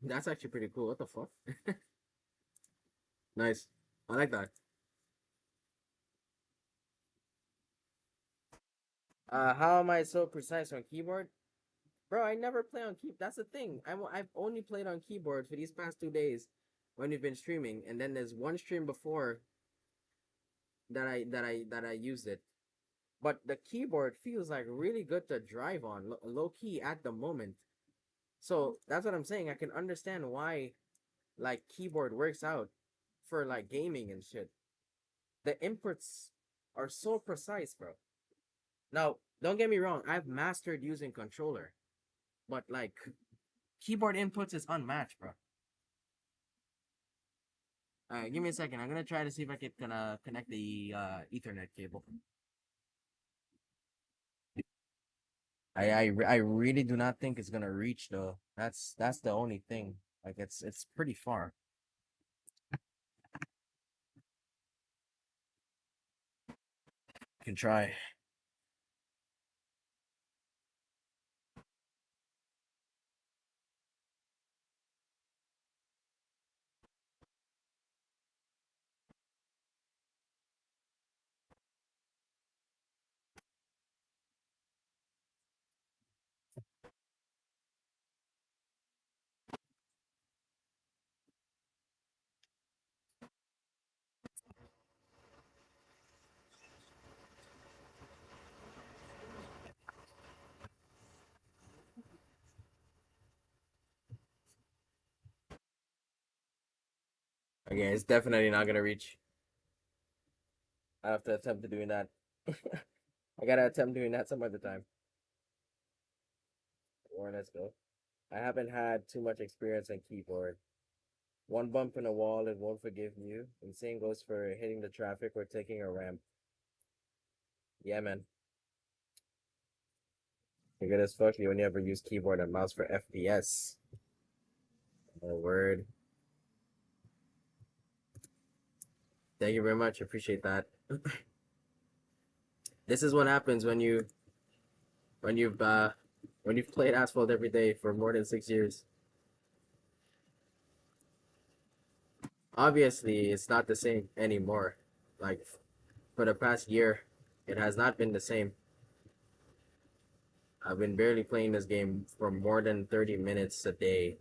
S1: That's actually pretty cool. What the fuck? Nice. I like that. How am I so precise on keyboard? Bro, I never play on key. That's the thing. I've only played on keyboard for these past 2 days when we've been streaming, and then there's one stream before that I used it. But the keyboard feels like really good to drive on, low key at the moment. So that's what I'm saying. I can understand why like keyboard works out for like gaming and shit. The inputs are so precise, bro. Now, don't get me wrong. I've mastered using controller, but like keyboard inputs is unmatched, bro. All right, give me a second. I'm gonna try to see if I can connect the Ethernet cable. I really do not think it's gonna reach though. That's the only thing. Like it's pretty far. Can try. Okay, it's definitely not gonna reach. I have to attempt to doing that. I gotta attempt doing that some other time. Or let's go. I haven't had too much experience on keyboard. One bump in a wall, it won't forgive you. And same goes for hitting the traffic or taking a ramp. Yeah, man. You're good as fuck. You only ever use keyboard and mouse for FPS. Oh, word. Thank you very much. Appreciate that. This is what happens when you've uh when you've played Asphalt every day for more than 6 years. Obviously, it's not the same anymore. Like for the past year, it has not been the same. I've been barely playing this game for more than 30 minutes a day.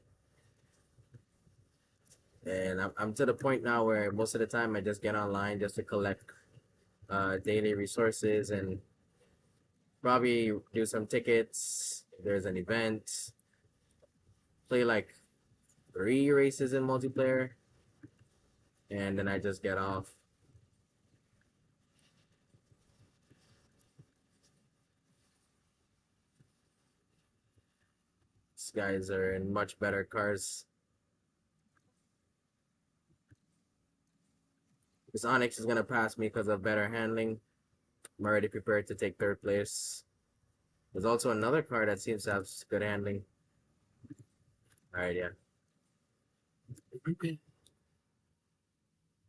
S1: And I'm to the point now where most of the time I just get online just to collect daily resources and probably do some tickets. If there's an event, play like 3 races in multiplayer, and then I just get off. These guys are in much better cars. This Onyx is gonna pass me because of better handling. I'm already prepared to take third place. There's also another car that seems to have good handling. All right, yeah.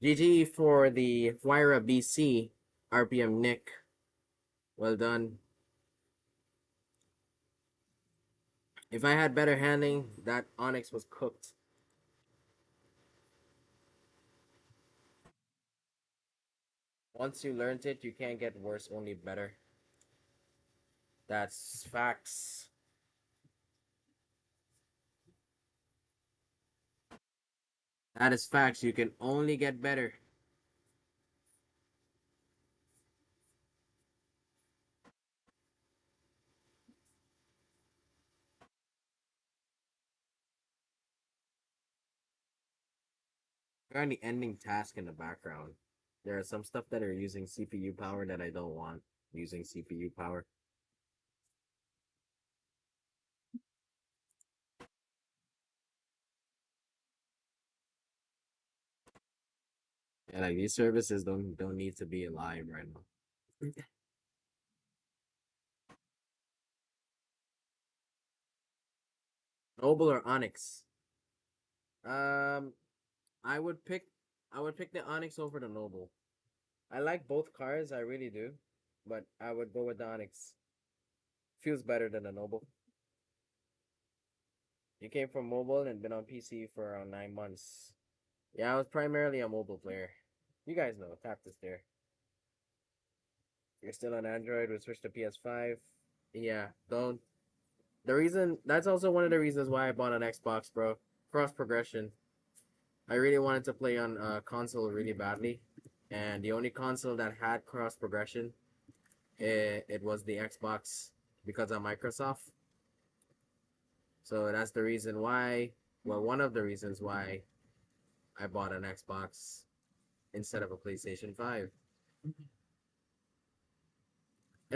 S1: GG for the Huayra BC RPM Nick. Well done. If I had better handling, that Onyx was cooked. Once you learned it, you can't get worse, only better. That's facts. That is facts. You can only get better. Currently ending task in the background. There are some stuff that are using CPU power that I don't want using CPU power. And like these services don't need to be alive right now. Noble or Onyx? Um, I would pick I would pick the Onyx over the Noble. I like both cars, I really do, but I would go with the Onyx. Feels better than the Noble. You came from mobile and been on PC for around 9 months. Yeah, I was primarily a mobile player. You guys know, tap this there. You're still on Android, we switched to PS5. Yeah, don't. The reason that's also one of the reasons why I bought an Xbox, bro. Cross progression. I really wanted to play on console really badly, and the only console that had cross progression, it was the Xbox because of Microsoft. So that's the reason why. Well, one of the reasons why I bought an Xbox instead of a PlayStation 5. And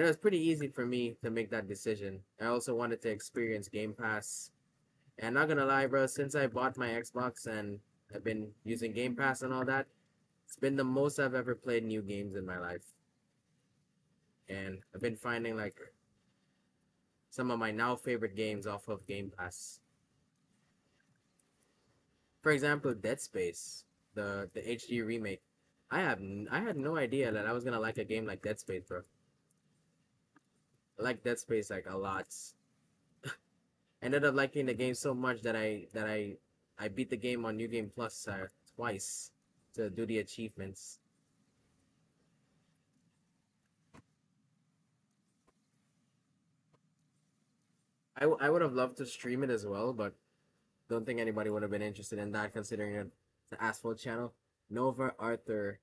S1: it was pretty easy for me to make that decision. I also wanted to experience Game Pass. And not gonna lie, bro, since I bought my Xbox and I've been using Game Pass and all that, it's been the most I've ever played new games in my life. And I've been finding like some of my now favorite games off of Game Pass. For example, Dead Space, the HD remake. I had no idea that I was gonna like a game like Dead Space, bro. I like Dead Space like a lot. Ended up liking the game so much that I beat the game on New Game Plus twice to do the achievements. I would have loved to stream it as well, but don't think anybody would have been interested in that considering it's the Asphalt channel. Nova, Arthur,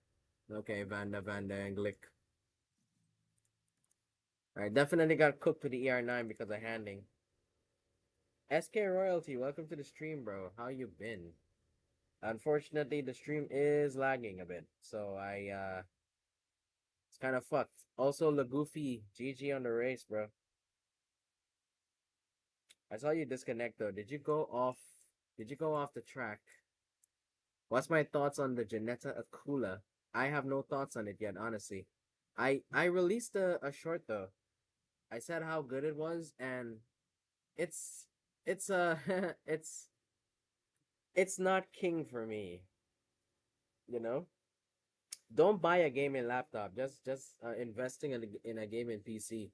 S1: okay, Vanda, and Glick. I definitely got cooked to the ER9 because of handing. SK Royalty, welcome to the stream, bro. How you been? Unfortunately, the stream is lagging a bit, so it's kind of fucked. Also, Lagoofy, GG on the race, bro. I saw you disconnect though. Did you go off? Did you go off the track? What's my thoughts on the Janetta Akula? I have no thoughts on it yet, honestly. I released a short though. I said how good it was, and it's it's it's it's not king for me. You know, don't buy a gaming laptop. Just investing in a gaming PC.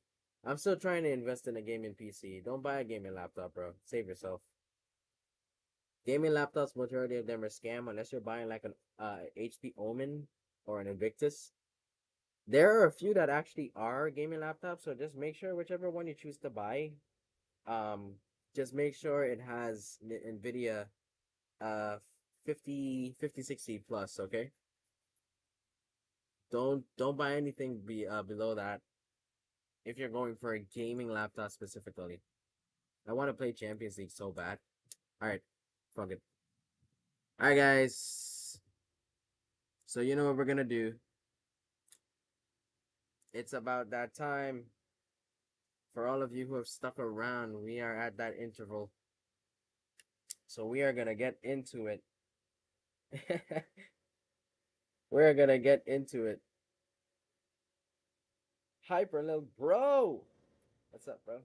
S1: I'm still trying to invest in a gaming PC. Don't buy a gaming laptop, bro. Save yourself. Gaming laptops, majority of them are scam unless you're buying like an HP Omen or an Invictus. There are a few that actually are gaming laptops, so just make sure whichever one you choose to buy, um, just make sure it has NVIDIA uh 5060 plus, okay? Don't buy anything below that if you're going for a gaming laptop specifically. I want to play Champions League so bad. All right, fuck it. All right, guys. So you know what we're gonna do. It's about that time. For all of you who have stuck around, we are at that interval. So we are gonna get into it. We're gonna get into it. Hyper little bro. What's up, bro?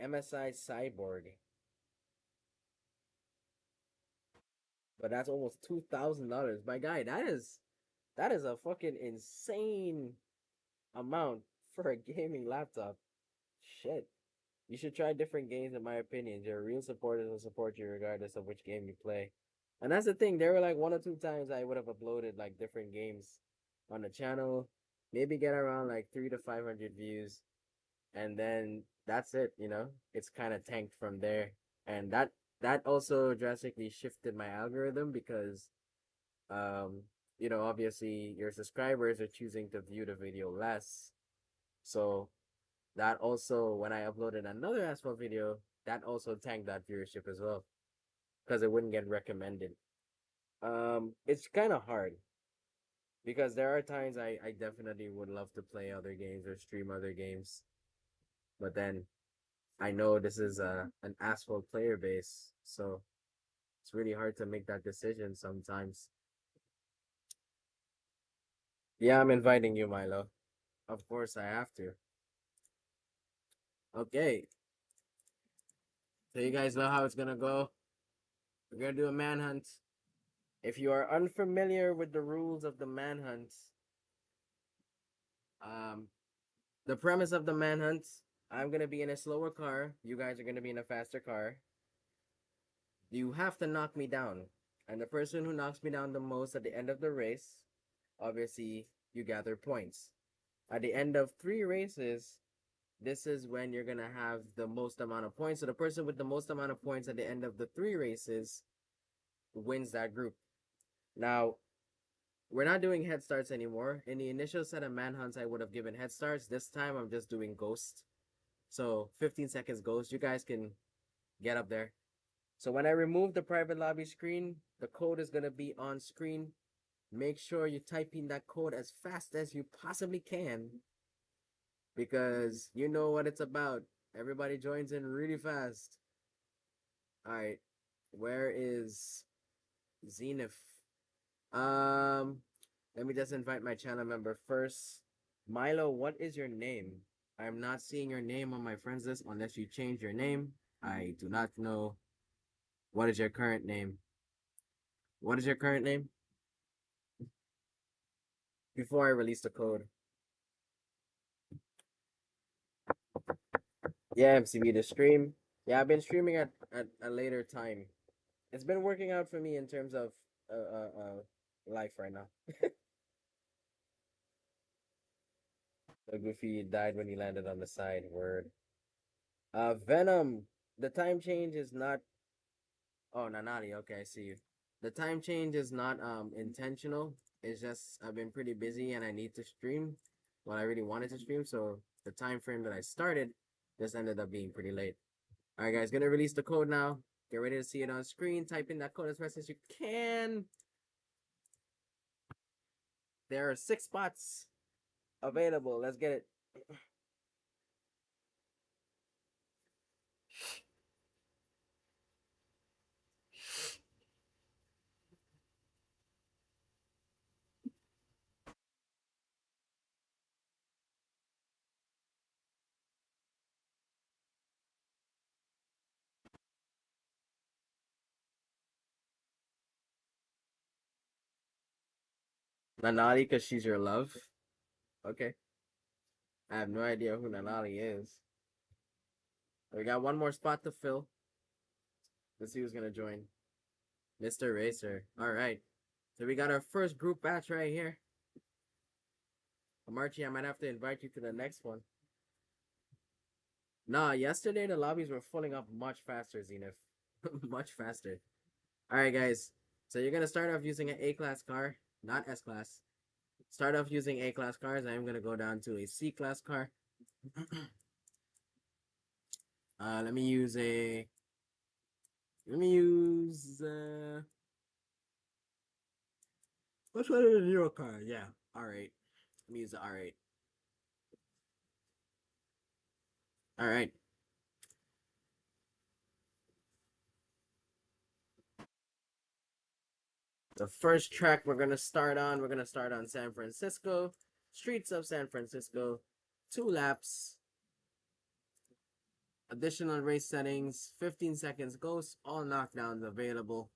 S1: MSI Cyborg. But that's almost $2,000. My guy, that is a fucking insane amount for a gaming laptop. Shit. You should try different games, in my opinion. Your real supporters will support you regardless of which game you play. And that's the thing. There were like one or two times I would have uploaded like different games on the channel, maybe get around like 300 to 500 views, and then that's it. It's kind of tanked from there, and that also drastically shifted my algorithm because um obviously your subscribers are choosing to view the video less, so that also, when I uploaded another Asphalt video, that also tanked that viewership as well because it wouldn't get recommended. It's kind of hard because there are times I definitely would love to play other games or stream other games, but then I know this is an Asphalt player base, so it's really hard to make that decision sometimes. Yeah, I'm inviting you, Milo. Of course, I have to. Okay, so you guys know how it's gonna go. We're gonna do a manhunt. If you are unfamiliar with the rules of the manhunt, um, the premise of the manhunt, I'm gonna be in a slower car. You guys are gonna be in a faster car. You have to knock me down, and the person who knocks me down the most at the end of the race, obviously, you gather points. At the end of 3 races, this is when you're gonna have the most amount of points. So the person with the most amount of points at the end of the 3 races wins that group. Now, we're not doing head starts anymore. In the initial set of manhunts, I would have given head starts. This time, I'm just doing ghost. So 15 seconds ghost. You guys can get up there. So when I remove the private lobby screen, the code is gonna be on screen. Make sure you type in that code as fast as you possibly can because you know what it's about. Everybody joins in really fast. All right, where is Zenith? Um, Let me just invite my channel member first. Milo, what is your name? I'm not seeing your name on my friends list unless you change your name. I do not know. What is your current name? What is your current name? Before I release the code. Yeah, MCB the stream. Yeah, I've been streaming at a later time. It's been working out for me in terms of life right now. The Goofy died when he landed on the side. Word. Venom. The time change is not. Oh, Nanali. Okay, I see you. The time change is not intentional. It's just I've been pretty busy and I need to stream. Well, I really wanted to stream, so the time frame that I started just ended up being pretty late. All right, guys, gonna release the code now. Get ready to see it on screen. Type in that code as fast as you can. There are 6 spots available. Let's get it. Nanali, because she's your love. Okay. I have no idea who Nanali is. We got one more spot to fill. Let's see who's gonna join. Mr. Racer. All right. So we got our first group batch right here. Marchi, I might have to invite you to the next one. Nah, yesterday the lobbies were filling up much faster, Zenith. Much faster. All right, guys. So you're gonna start off using an A-class car, not S-class. Start off using A-class cars. I am gonna go down to a C-class car. Let me use a. Let me use. Which one is your car? Yeah, R8. Let me use the R8. All right. The first track we're gonna start on San Francisco, streets of San Francisco, 2 laps, additional race settings, 15 seconds ghost, all knockdowns available.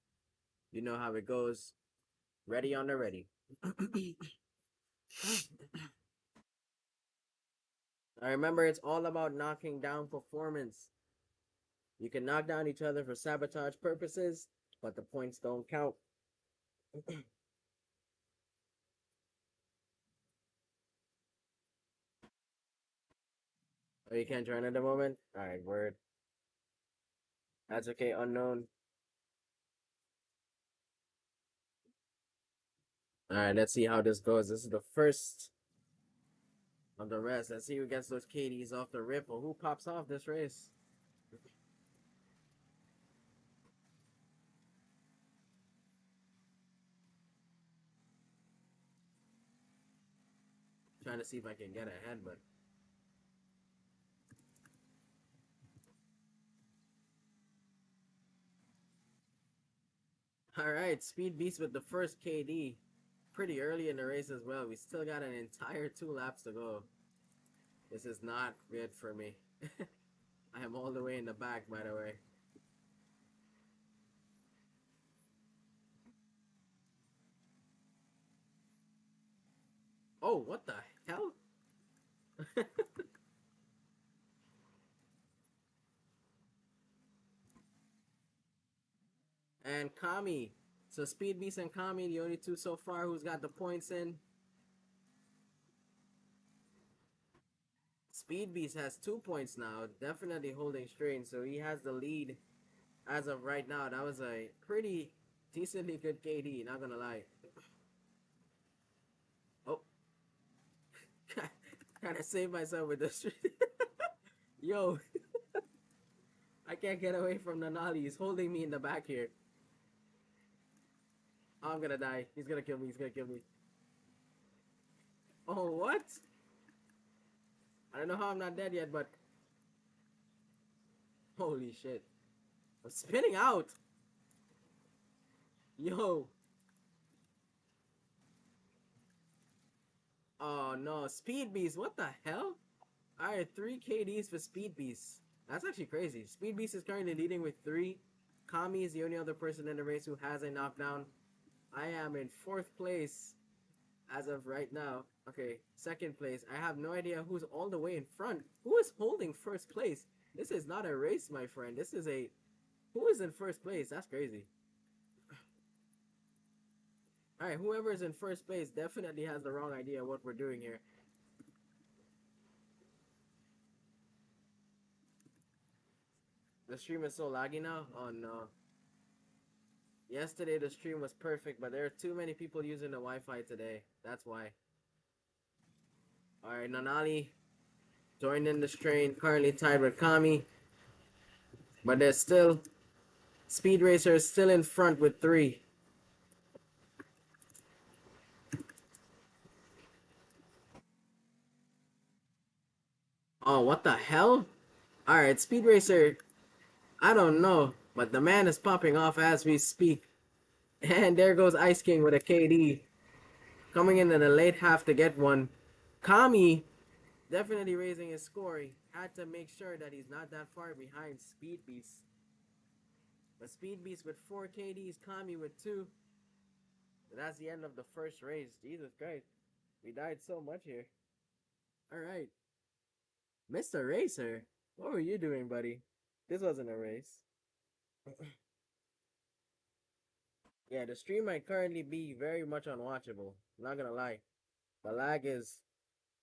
S1: You know how it goes. Ready on the ready. I remember it's all about knocking down performance. You can knock down each other for sabotage purposes, but the points don't count. Oh, you can't join at the moment? Alright, word. That's okay, unknown. Alright, let's see how this goes. This is the first of the rest. Let's see who gets those KDs off the rip or who pops off this race. Trying to see if I can get ahead, but alright, Speed Beast with the first KD. Pretty early in the race as well. We still got an entire 2 laps to go. This is not good for me. I am all the way in the back, by the way. Oh, what the hell? And Kami. So Speed Beast and Kami, the only two so far who's got the points in. Speed Beast has 2 points now, definitely holding strain, so he has the lead as of right now. That was a pretty decently good KD, not gonna lie. Oh, kind of saved myself with this. Yo, I can't get away from Nanali. He's holding me in the back here. Oh, I'm gonna die. He's gonna kill me. He's gonna kill me. Oh, what? I don't know how I'm not dead yet, but holy shit. I'm spinning out. Yo. Oh no, Speed Beast. What the hell? Alright, 3 KDs for Speed Beast. That's actually crazy. Speed Beast is currently leading with 3. Kami is the only other person in the race who has a knockdown. I am in 4th place as of right now. Okay, 2nd place. I have no idea who's all the way in front. Who is holding 1st place? This is not a race, my friend. This is a... Who is in 1st place? That's crazy. Alright, whoever is in 1st place definitely has the wrong idea what we're doing here. The stream is so laggy now? Oh no. Yesterday the stream was perfect, but there are too many people using the Wi-Fi today. That's why. Alright, Nanali joined in this train, currently tied with Kami. But there's still... Speed Racer is still in front with 3. Oh, what the hell? Alright, Speed Racer... I don't know, but the man is popping off as we speak. And there goes Ice King with a KD. Coming in the late half to get one. Kami definitely raising his score. He had to make sure that he's not that far behind Speed Beast. But Speed Beast with 4 KDs, Kami with 2. That's the end of the first race. Jesus Christ. We died so much here. Alright. Mr. Racer, what were you doing, buddy? This wasn't a race. Yeah, the stream might currently be very much unwatchable. I'm not gonna lie. The lag is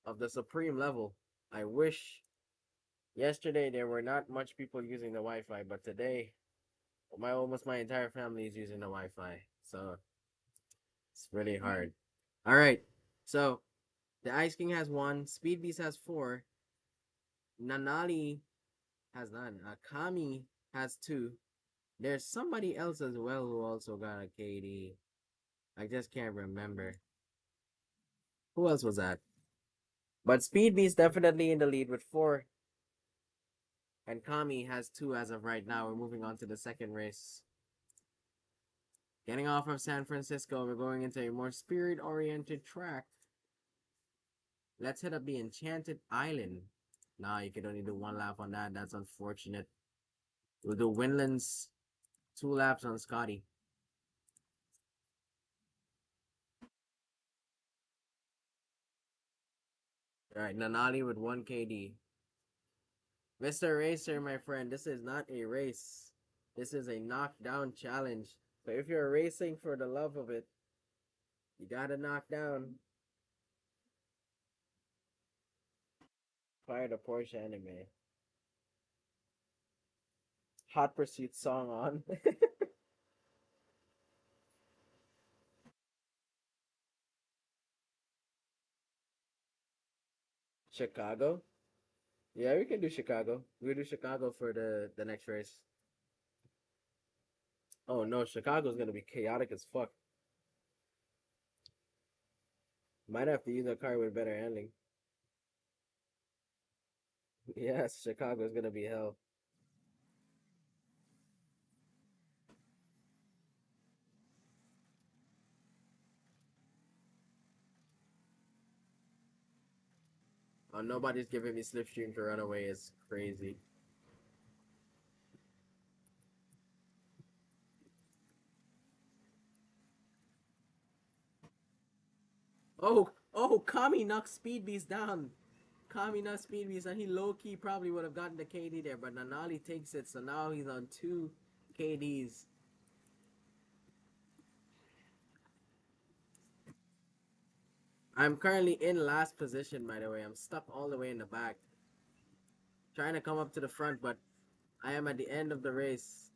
S1: of the supreme level. I wish yesterday there were not much people using the Wi-Fi, but today my almost my entire family is using the Wi-Fi. So it's really hard. All right. So the Ice King has one, Speed Beast has four, Nanali has none, Kami has two. There's somebody else as well who also got a KD. I just can't remember. Who else was that? But Speed Beast definitely in the lead with four, and Kami has two as of right now. We're moving on to the second race. Getting off of San Francisco, we're going into a more spirit-oriented track. Let's hit up the Enchanted Island. Nah, you can only do one lap on that. That's unfortunate. We'll do Winlands, two laps on Scotty. All right, Nanali with 1 KD. Mr. Racer, my friend, this is not a race. This is a knockdown challenge. So if you're racing for the love of it, you gotta knock down. Fire the Porsche anime. Hot Pursuit song on. Chicago? Yeah, we can do Chicago. We do Chicago for the next race. Oh no, Chicago's gonna be chaotic as fuck. Might have to use a car with better handling. Yes, Chicago's gonna be hell. Oh, nobody's giving me slipstream to run away is crazy. Oh, Kami knocks Speed Beast down. Kami knocks Speed Beast, and he low key probably would have gotten the KD there, but Nanali takes it, so now he's on two KDs. I'm currently in last position, by the way. I'm stuck all the way in the back, trying to come up to the front, but I am at the end of the race.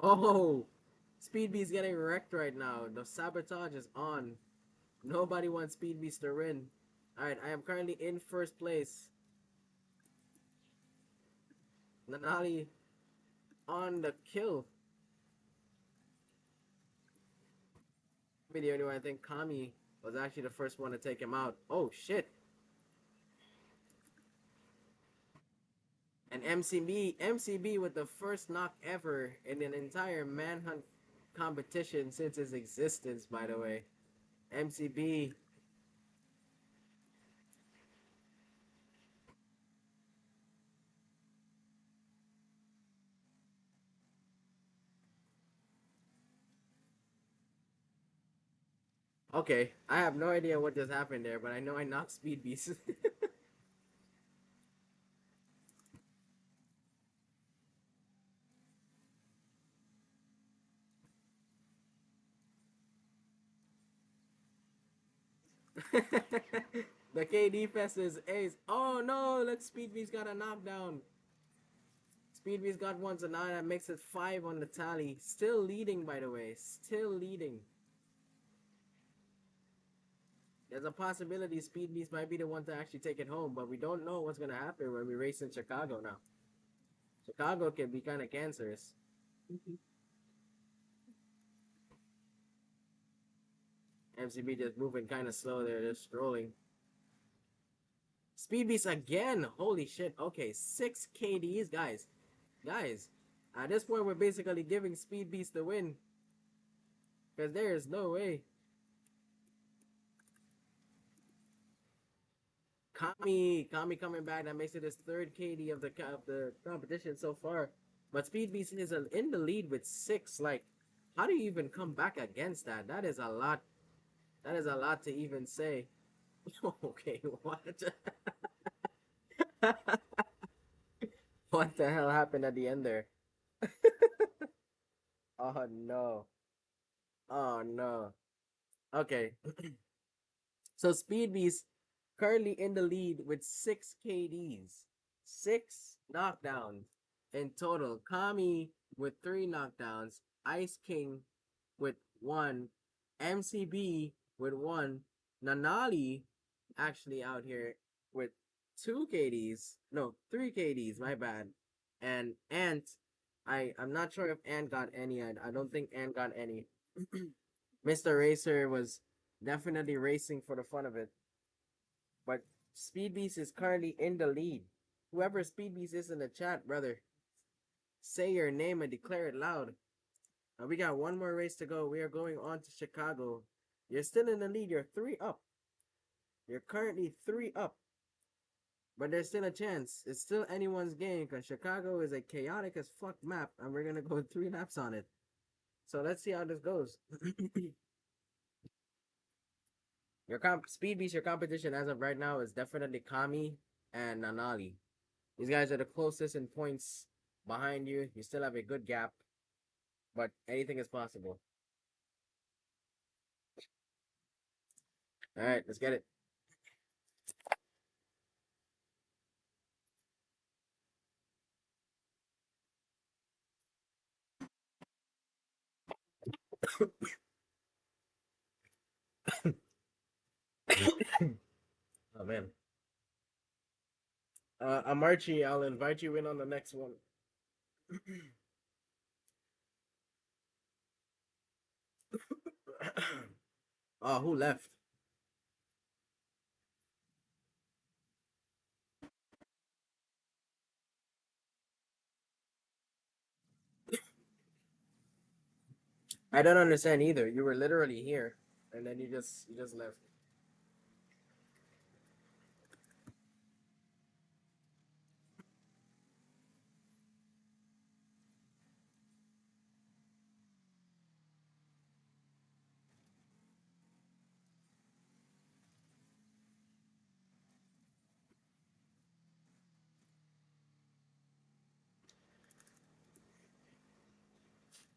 S1: Oh, Speed Beast getting wrecked right now. The sabotage is on. Nobody wants Speed Beast to win. Alright, I am currently in first place. Nanali on the kill. Video anyway, I think Kami was actually the first one to take him out. Oh shit. And MCB with the first knock ever in an entire manhunt competition since its existence, by the way. MCB. Okay, I have no idea what just happened there, but I know I knocked Speed Beast. The KD Fest is ace. Oh no, look, Speed Beast got a knockdown. Speed Beast got one, so now that makes it five on the tally. Still leading, by the way. Still leading. There's a possibility Speed Beast might be the one to actually take it home, but we don't know what's gonna happen when we race in Chicago now. Chicago can be kind of cancerous. MCB just moving kind of slow there, just strolling. Speed Beast again. Holy shit. Okay, 6 KDs, guys. Guys, at this point, we're basically giving Speed Beast the win. Because there is no way. Kami coming back. That makes it his third KD of the competition so far. But Speed Beast is in the lead with 6. Like, how do you even come back against that? That is a lot. That is a lot to even say. Okay, what? What the hell happened at the end there? Oh no. Oh no. Okay. So Speed Beast currently in the lead with 6 KDs. 6 knockdowns in total. Kami with 3 knockdowns. Ice King with 1. MCB with 1. Nanali actually out here with 2 KDs. No, 3 KDs, my bad. And Ant, I'm not sure if Ant got any. I don't think Ant got any. Mr. Racer was definitely racing for the fun of it. But Speed Beast is currently in the lead. Whoever Speed Beast is in the chat, brother, say your name and declare it loud. We got one more race to go. We are going on to Chicago. You're still in the lead. You're 3 up. You're currently 3 up. But there's still a chance. It's still anyone's game because Chicago is a chaotic as fuck map, and we're gonna go 3 laps on it. So let's see how this goes. Speed Beast, your competition as of right now is definitely Kami and Nanali. These guys are the closest in points behind you. You still have a good gap, but anything is possible. All right, let's get it. Oh man. Amarchi, I'll invite you in on the next one. Oh, who left? I don't understand either. You were literally here, and then you just left.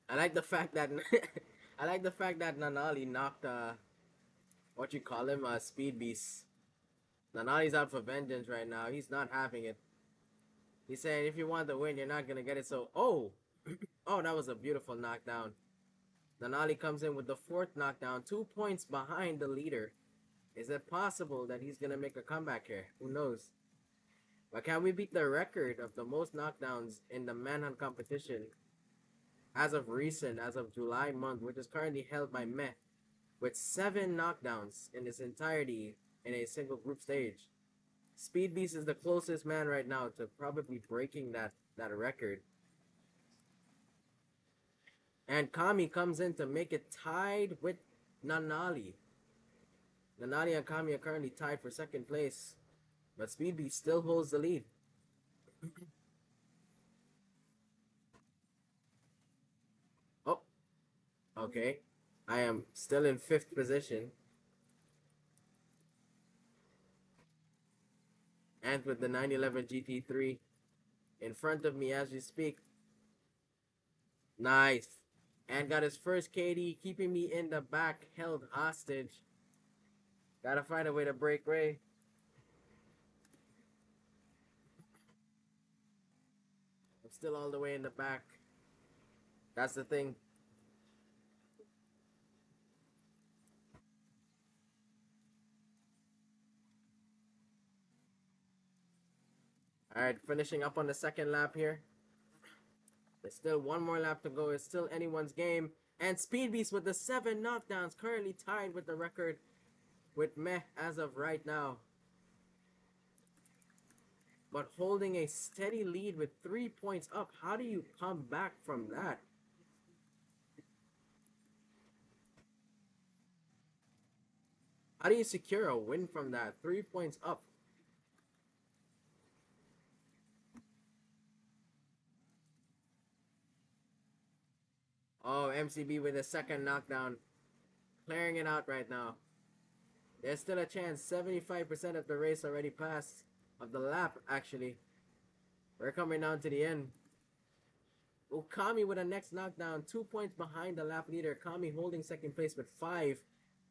S1: I like the fact that I like the fact that Nanali knocked what you call him Speed Beast. Nanali's out for vengeance right now. He's not having it. He's saying if you want to win, you're not gonna get it. So oh, that was a beautiful knockdown. Nanali comes in with the fourth knockdown, 2 points behind the leader. Is it possible that he's gonna make a comeback here? Who knows? But can we beat the record of the most knockdowns in the manhunt competition as of recent, as of July month, which is currently held by Meh, with 7 knockdowns in its entirety in a single group stage? Speed Beast is the closest man right now to probably breaking that record. And Kami comes in to make it tied with Nanali. Nanali and Kami are currently tied for second place, but Speed Beast still holds the lead. Oh, okay. I am still in fifth position, and with the 911 GT3 in front of me as we speak. Nice. And got his first KD, keeping me in the back, held hostage. Gotta find a way to break Ray. I'm still all the way in the back. That's the thing. All right, finishing up on the second lap here. There's still one more lap to go. It's still anyone's game. And Speed Beast with the 7 knockdowns, currently tied with the record with Meh as of right now. But holding a steady lead with 3 points up. How do you come back from that? How do you secure a win from that? 3 points up. Oh, MCB with a second knockdown. Clearing it out right now. There's still a chance. 75% of the race already passed. Of the lap, actually. We're coming down to the end. Okami with a next knockdown. 2 points behind the lap leader. Kami holding second place with 5.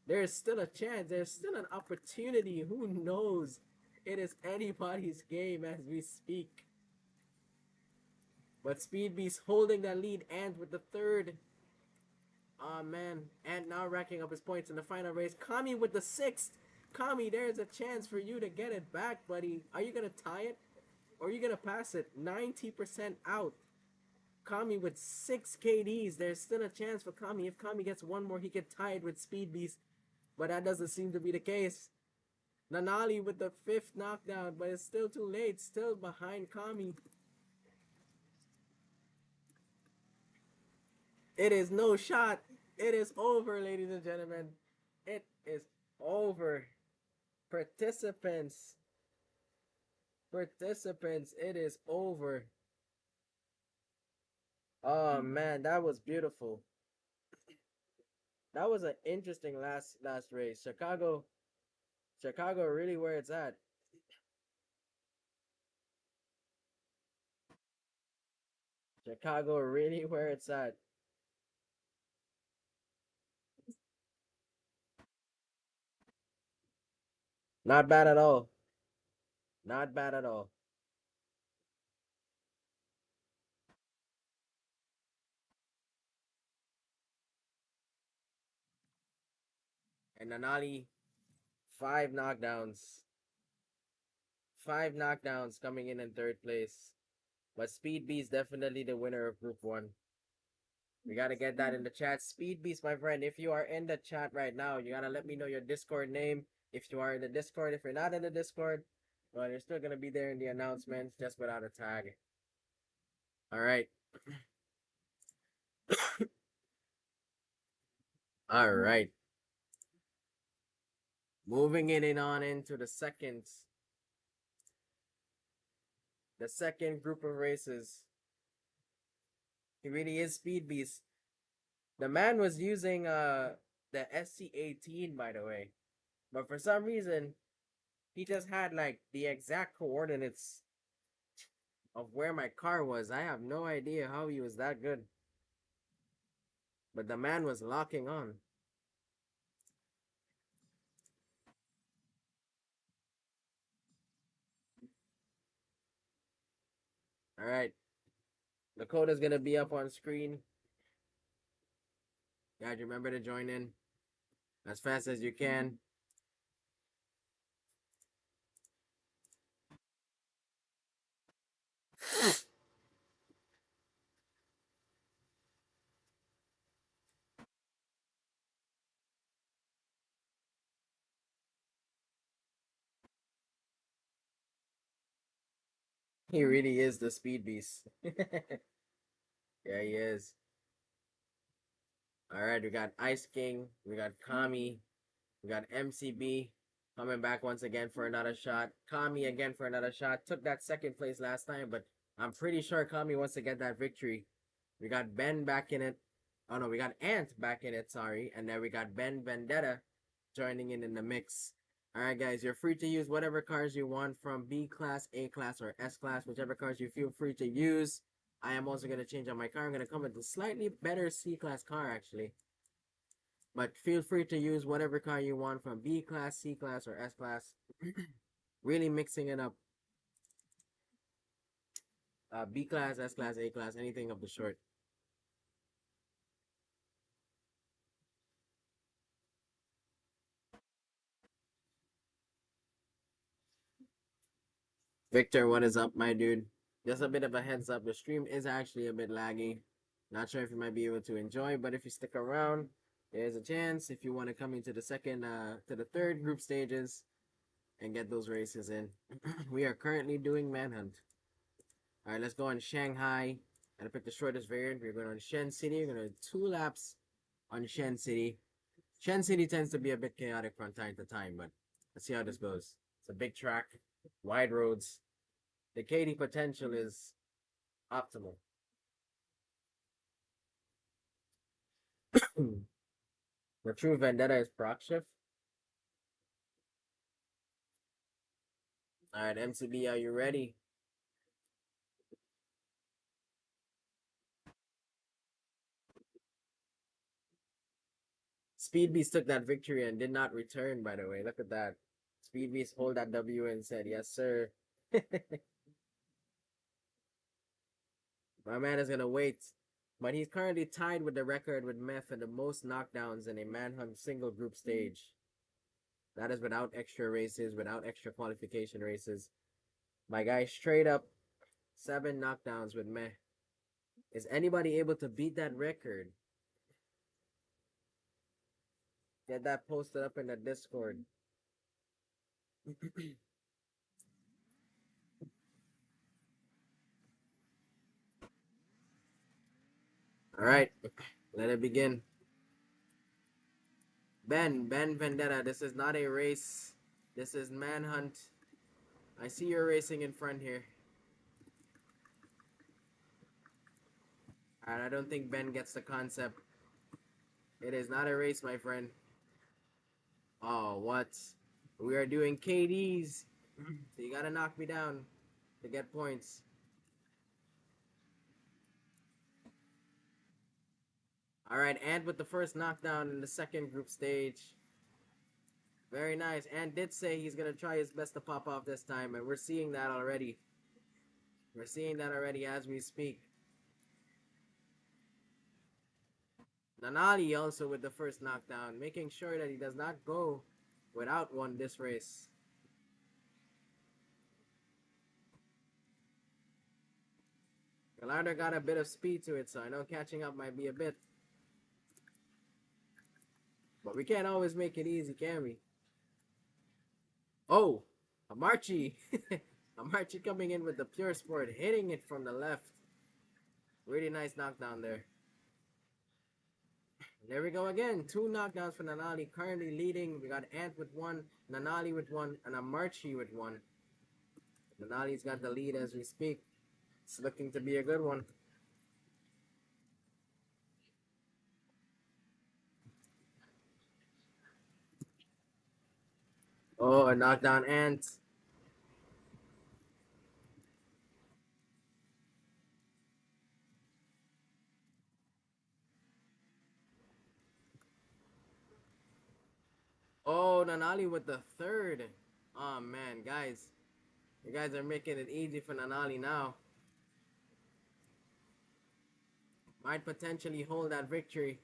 S1: There's still a chance. There's still an opportunity. Who knows? It is anybody's game as we speak. But Speed Beast holding that lead and with the third. Oh man. And now racking up his points in the final race. Kami with the sixth. Kami, there's a chance for you to get it back, buddy. Are you going to tie it? Or are you going to pass it? 90% out. Kami with 6 KDs. There's still a chance for Kami. If Kami gets one more, he could tie it with Speed Beast. But that doesn't seem to be the case. Nanali with the 5th knockdown, but it's still too late. Still behind Kami. It is no shot. It is over, ladies and gentlemen. It is over. Participants. Participants, it is over. Oh man, that was beautiful. That was an interesting last race. Chicago really where it's at. Chicago really where it's at. Not bad at all. Not bad at all. And Nanali, 5 knockdowns. 5 knockdowns coming in third place. But Speed Beast definitely the winner of Group 1. We gotta get that in the chat. Speed Beast, my friend, if you are in the chat right now, you gotta let me know your Discord name. If you are in the Discord, if you're not in the Discord, well, you're still gonna be there in the announcements, just without a tag. All right. All right. Moving it in on into the second group of races. He really is Speed Beast. The man was using the SC-18, by the way, but for some reason he just had like the exact coordinates of where my car was. I have no idea how he was that good, but the man was locking on. All right, the code is gonna be up on screen. Guys, remember to join in as fast as you can. He really is the speed beast. Yeah, he is. All right, we got Ice King, we got Kami, we got MCB coming back once again for another shot. Kami again for another shot. Took that second place last time, but I'm pretty sure Kami wants to get that victory. We got Ben back in it. Oh no, we got Ant back in it, sorry. And then we got Ben Vendetta joining in the mix. Alright guys, you're free to use whatever cars you want from B class, A class, or S class, whichever cars you feel free to use. I am also going to change on my car. I'm going to come with a slightly better C class car actually. But feel free to use whatever car you want from B class, C class, or S class. Really mixing it up. B class, S class, A class, anything of the short. Victor, what is up, my dude? Just a bit of a heads up. The stream is actually a bit laggy. Not sure if you might be able to enjoy, but if you stick around, there's a chance if you want to come into to the third group stages and get those races in. We are currently doing Manhunt. All right, let's go on Shanghai. And I picked the shortest variant. We're going on Shen City. We're going to do 2 laps on Shen City. Shen City tends to be a bit chaotic from time to time, but let's see how this goes. It's a big track, wide roads. The KD potential is optimal. The true vendetta is proc shift. All right, MCB, are you ready? Speed Beast took that victory and did not return, by the way. Look at that. Speed Beast hold that W and said, yes, sir. My man is going to wait. But he's currently tied with the record with Meth and the most knockdowns in a Manhunt single group stage. That is without extra races, without extra qualification races. My guy straight up 7 knockdowns with Meh. Is anybody able to beat that record? Get that posted up in the Discord. All right, let it begin. Ben Vendetta, this is not a race. This is Manhunt. I see you're racing in front here. And I don't think Ben gets the concept. It is not a race, my friend. Oh, what? We are doing KDs. So you gotta knock me down to get points. Alright, and with the first knockdown in the second group stage. Very nice. And did say he's gonna try his best to pop off this time, and we're seeing that already. We're seeing that already as we speak. Nanali also with the first knockdown, making sure that he does not go without one this race. Gallardo got a bit of speed to it, so I know catching up might be a bit. But we can't always make it easy, can we? Oh, Amarchi. Amarchi coming in with the pure sport, hitting it from the left. Really nice knockdown there. There we go again. 2 knockdowns for Nanali, currently leading. We got Ant with 1, Nanali with 1, and Amarchi with 1. Nanali's got the lead as we speak. It's looking to be a good one. Oh, a knockdown Ant. Oh, Nanali with the third. Oh, man, guys. You guys are making it easy for Nanali now. Might potentially hold that victory.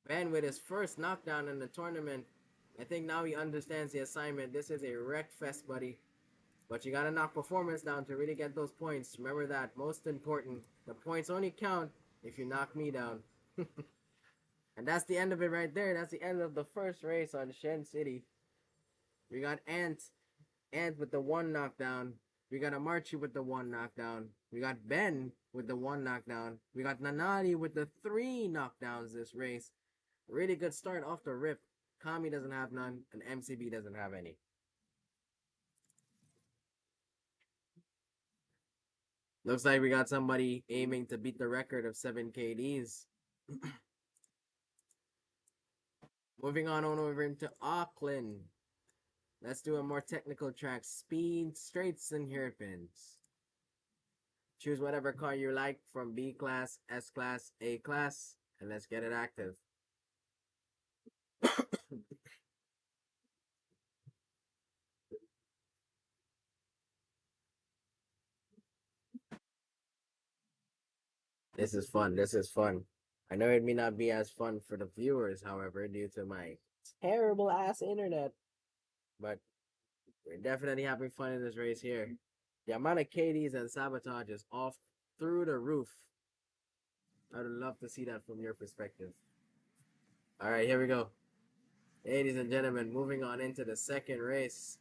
S1: Ben with his first knockdown in the tournament. I think now he understands the assignment. This is a wreck fest, buddy. But you gotta knock performance down to really get those points. Remember that. Most important. The points only count if you knock me down. And that's the end of it right there. That's the end of the first race on Shen City. We got Ant with the 1 knockdown. We got Amarchi with the 1 knockdown. We got Ben with the 1 knockdown. We got Nanali with the 3 knockdowns this race. Really good start off the rip. Kami doesn't have none, and MCB doesn't have any. Looks like we got somebody aiming to beat the record of 7 KDs. Moving on over into Auckland. Let's do a more technical track. Speed, straights, and hairpins. Choose whatever car you like from B class, S class, A class, and let's get it active. This is fun. This is fun. I know it may not be as fun for the viewers, however, due to my terrible ass internet. But we're definitely having fun in this race here. The amount of KDs and sabotage is off through the roof. I would love to see that from your perspective. All right, here we go. Ladies and gentlemen, moving on into the second race.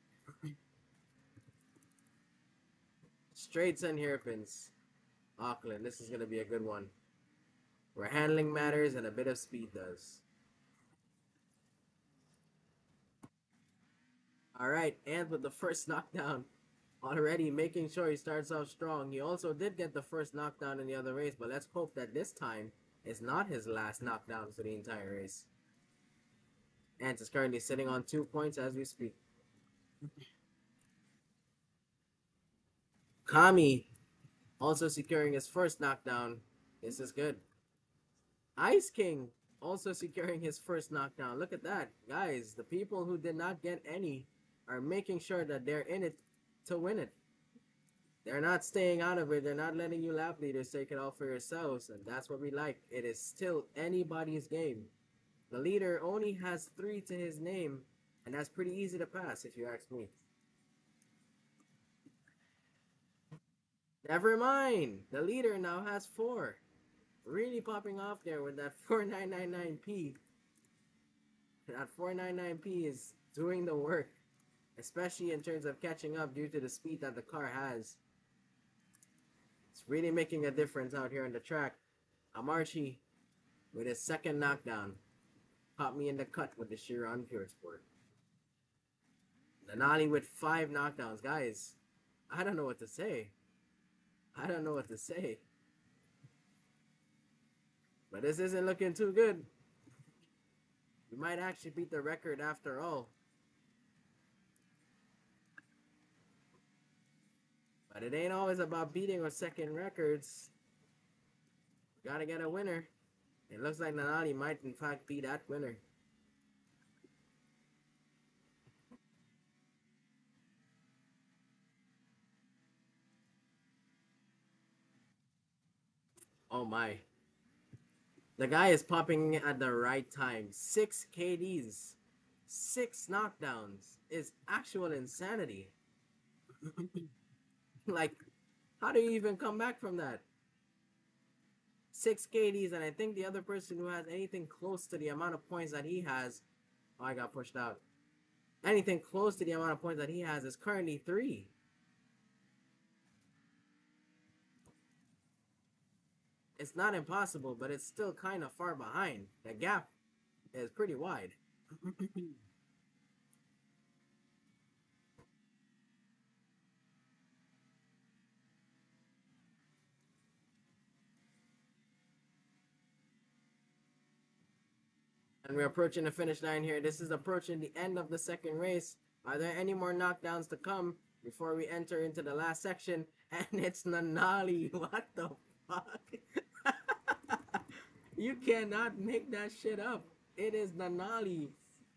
S1: Straights and hairpins. Auckland, this is going to be a good one. Where handling matters and a bit of speed does. All right, and with the first knockdown, already making sure he starts off strong. He also did get the first knockdown in the other race, but let's hope that this time is not his last knockdown for the entire race. Ant is currently sitting on 2 points as we speak. Kami also securing his first knockdown. This is good. Ice King also securing his first knockdown. Look at that. Guys, the people who did not get any are making sure that they're in it to win it. They're not staying out of it. They're not letting you lap leaders take it all for yourselves. And that's what we like. It is still anybody's game. The leader only has 3 to his name, and that's pretty easy to pass if you ask me. Never mind. The leader now has 4. Really popping off there with that 4999p. That 499p is doing the work, especially in terms of catching up due to the speed that the car has. It's really making a difference out here on the track. Amarchi with his second knockdown. Caught me in the cut with the Chiron Pure Sport. Denali with 5 knockdowns. Guys, I don't know what to say. I don't know what to say. But this isn't looking too good. We might actually beat the record after all. But it ain't always about beating or second records. We gotta get a winner. It looks like Nanali might in fact be that winner. Oh my. The guy is popping at the right time. 6 KDs. 6 knockdowns is actual insanity. Like, how do you even come back from that? 6 KDs, and I think the other person who has anything close to the amount of points that he has. Oh, I got pushed out. Anything close to the amount of points that he has is currently 3. It's not impossible, but it's still kind of far behind. The gap is pretty wide. And we're approaching the finish line here. This is approaching the end of the second race. Are there any more knockdowns to come before we enter into the last section? And it's Nanali. What the fuck? You cannot make that shit up. It is Nanali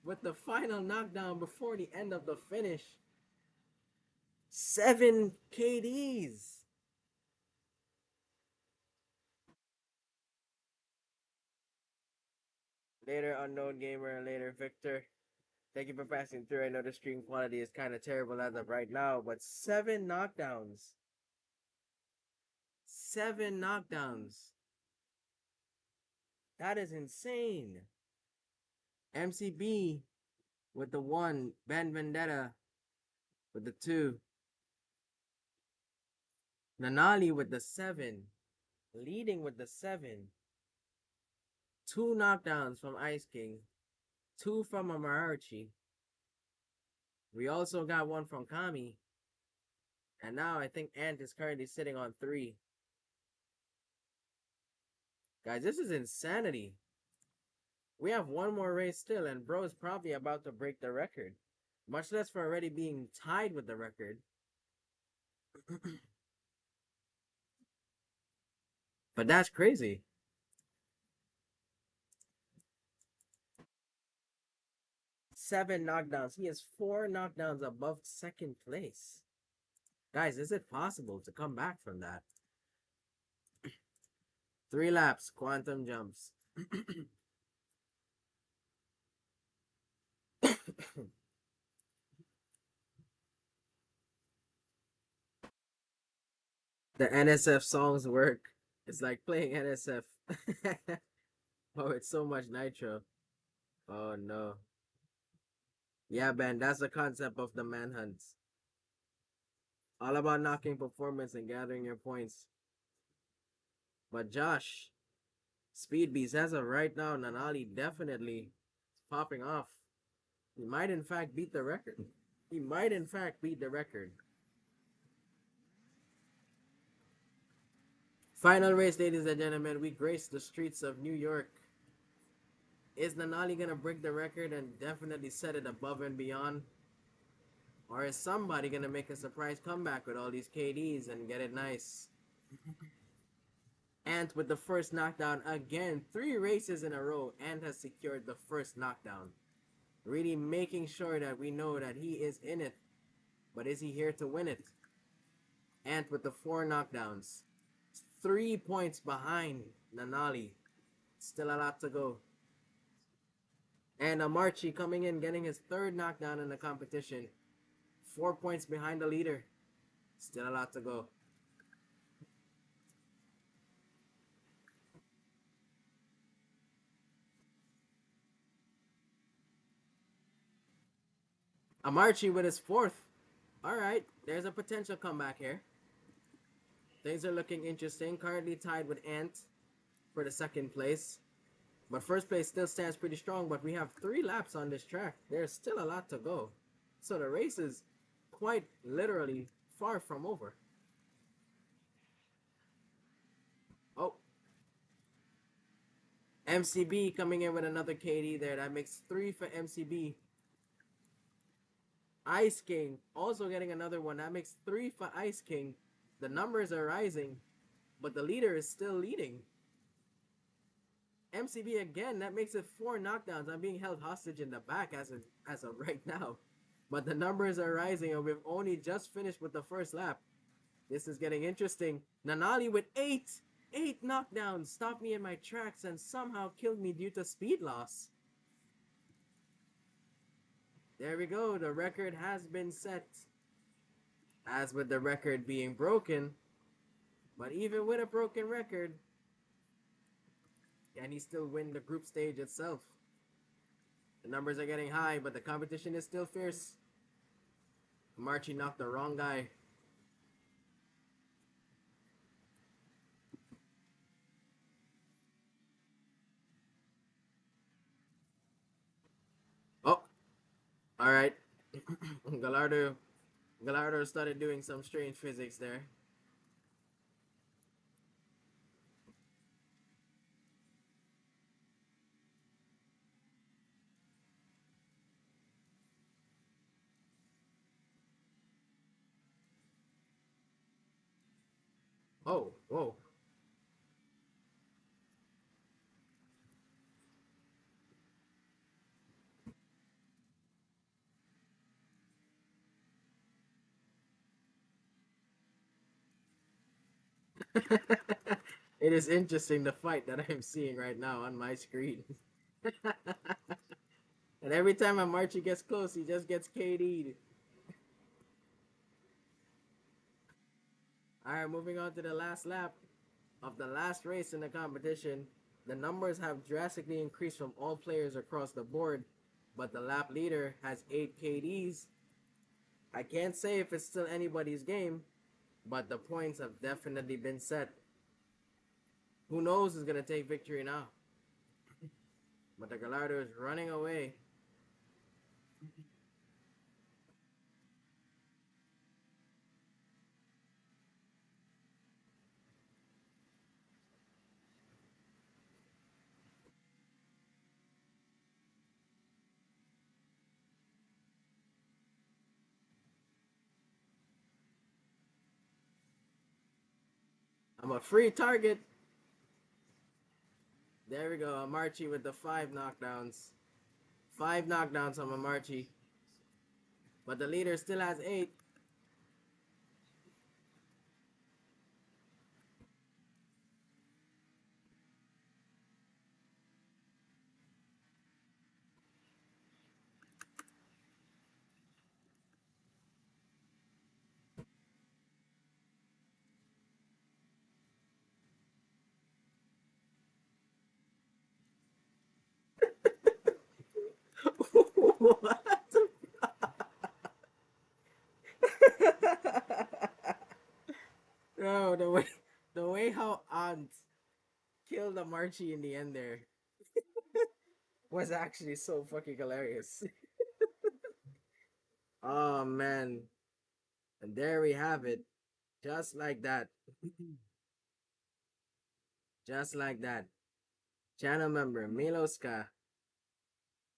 S1: with the final knockdown before the end of the finish. 7 KDs. Later, unknown gamer, later, Victor. Thank you for passing through. I know the stream quality is kind of terrible as of right now, but 7 knockdowns. 7 knockdowns. That is insane. MCB with the 1. Ben Vendetta with the 2. Nanali with the 7. Leading with the 7. 2 knockdowns from Ice King. 2 from Amarachi. We also got 1 from Kami. And now I think Ant is currently sitting on 3. Guys, this is insanity. We have 1 more race still, and bro is probably about to break the record. Much less for already being tied with the record. But that's crazy. 7 knockdowns. He has 4 knockdowns above second place. Guys, is it possible to come back from that? 3 laps, quantum jumps. The NSF songs work. It's like playing NSF. Oh, it's so much nitro. Oh no. Yeah, Ben, that's the concept of the manhunts. All about knocking performance and gathering your points. But Josh, Speed Beast, as of right now, Nanali definitely popping off. He might in fact beat the record. He might in fact beat the record. Final race, ladies and gentlemen. We grace the streets of New York. Is Nanali gonna break the record and definitely set it above and beyond? Or is somebody gonna make a surprise comeback with all these KDs and get it nice? Ant with the first knockdown again. 3 races in a row. Ant has secured the first knockdown. Really making sure that we know that he is in it. But is he here to win it? Ant with the 4 knockdowns. 3 points behind Nanali. Still a lot to go. And Amarchi coming in, getting his third knockdown in the competition. 4 points behind the leader. Still a lot to go. Amarchi with his fourth. All right, there's a potential comeback here. Things are looking interesting. Currently tied with Ant for the second place. But first place still stands pretty strong, but we have 3 laps on this track. There's still a lot to go. So the race is quite literally far from over. Oh, MCB coming in with another KD there. That makes 3 for MCB. Ice King also getting another one. That makes 3 for Ice King. The numbers are rising, but the leader is still leading. MCB again, that makes it 4 knockdowns. I'm being held hostage in the back as of right now. But the numbers are rising, and we've only just finished with the first lap. This is getting interesting. Nanali with 8 knockdowns stopped me in my tracks and somehow killed me due to speed loss. There we go. The record has been set. As with the record being broken, but even with a broken record, can he still win the group stage itself? The numbers are getting high, but the competition is still fierce. Marchi knocked the wrong guy. Oh, all right. Gallardo, Gallardo started doing some strange physics there. Oh, whoa. It is interesting the fight that I'm seeing right now on my screen. And every time a Marchi gets close, he just gets KD'd. All right, moving on to the last lap of the last race in the competition. The numbers have drastically increased from all players across the board, but the lap leader has 8 KDs. I can't say if it's still anybody's game, but the points have definitely been set. Who knows who's going to take victory now? But the Gallardo is running away. I'm a free target. There we go. Amarchi with the 5 knockdowns. 5 knockdowns on Amarchi. But the leader still has 8. What? No, the way how Ant killed Amarchi in the end there was actually so fucking hilarious. Oh man. And there we have it. Just like that. Just like that. Channel member Miloska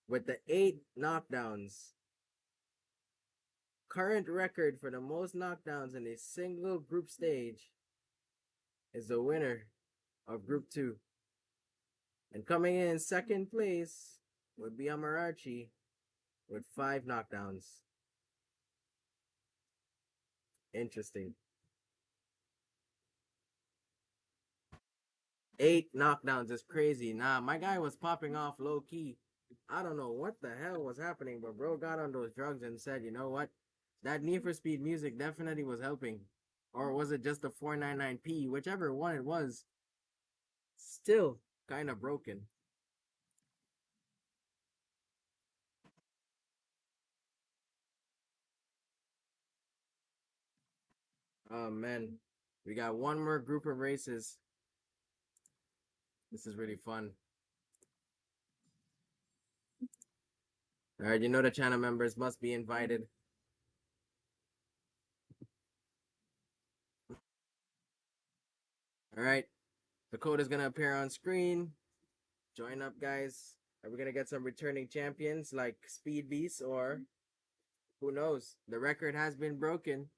S1: with the 8 knockdowns. Current record for the most knockdowns in a single group stage is the winner of Group 2. And coming in second place would be Amarachi with 5 knockdowns. Interesting. 8 knockdowns is crazy. Nah, my guy was popping off low key. I don't know what the hell was happening, but bro got on those drugs and said, you know what? That Need for Speed music definitely was helping. Or was it just the 499p? Whichever one it was, still kind of broken. Oh man, we got one more group of races. This is really fun. All right, you know the channel members must be invited. All right, the code is gonna appear on screen. Join up, guys. Are we gonna get some returning champions like Speed Beast, or who knows? The record has been broken.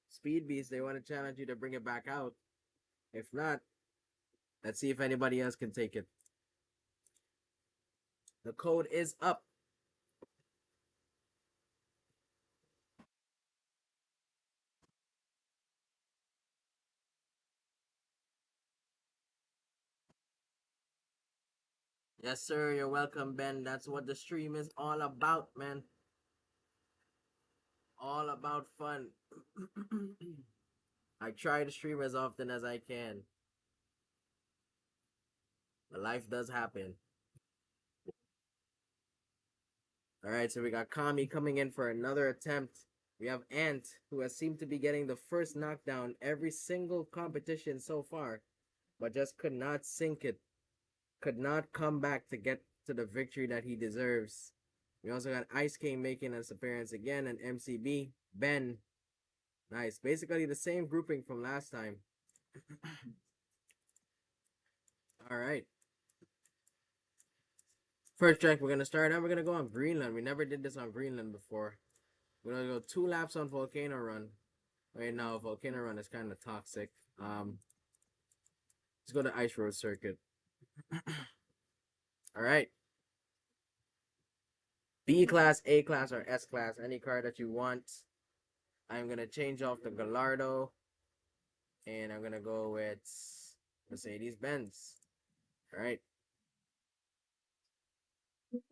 S1: Speed Beast, they want to challenge you to bring it back out. If not, let's see if anybody else can take it. The code is up. Yes, sir. You're welcome, Ben. That's what the stream is all about, man. All about fun. I try to stream as often as I can, but life does happen. All right, so we got Kami coming in for another attempt. We have Ant, who has seemed to be getting the first knockdown every single competition so far, but just could not sink it, could not come back to get to the victory that he deserves. We also got Ice King making his appearance again, and MCB, Ben. Nice. Basically the same grouping from last time. All right. First track we're going to start, and we're going to go on Greenland. We never did this on Greenland before. We're going to go 2 laps on Volcano Run. Right now, Volcano Run is kind of toxic. Let's go to Ice Road Circuit. All right. B class, A class, or S class, any car that you want. I'm going to change off the Gallardo, and I'm going to go with Mercedes-Benz. All right.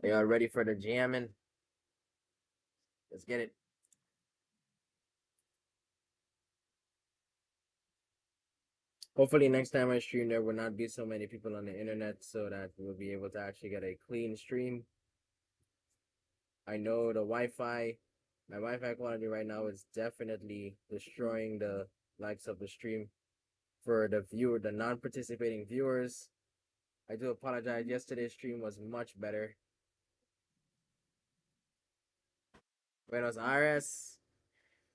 S1: Are y'all ready for the jamming? Let's get it. Hopefully next time I stream there will not be so many people on the internet, so that we'll be able to actually get a clean stream. I know the Wi-Fi, my Wi-Fi quality right now is definitely destroying the likes of the stream. For the non-participating viewers, I do apologize. Yesterday's stream was much better. Buenos Aires,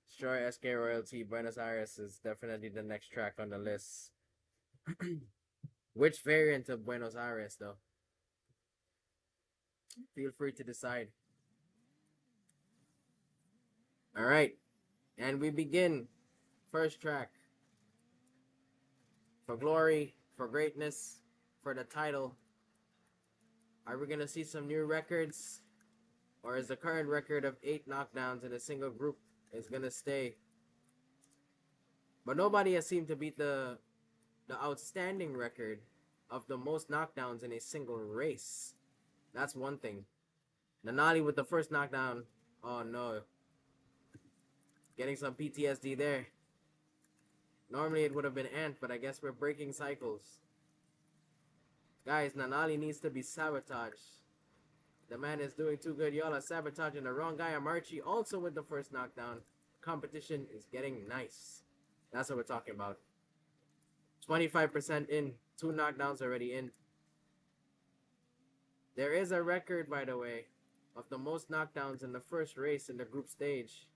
S1: Destroy SK Royalty. Buenos Aires is definitely the next track on the list. Which variant of Buenos Aires, though? Feel free to decide. All right, and we begin. First track. For glory, for greatness, for the title. Are we going to see some new records? Or is the current record of 8 knockdowns in a single group is going to stay? But nobody has seemed to beat the outstanding record of the most knockdowns in a single race. That's one thing. Nanali with the first knockdown. Oh no. Getting some PTSD there. Normally it would have been Ant, but I guess we're breaking cycles. Guys, Nanali needs to be sabotaged. The man is doing too good. Y'all are sabotaging the wrong guy. Amarchi also with the first knockdown. Competition is getting nice. That's what we're talking about. 25% in. 2 knockdowns already in. There is a record, by the way, of the most knockdowns in the first race in the group stage,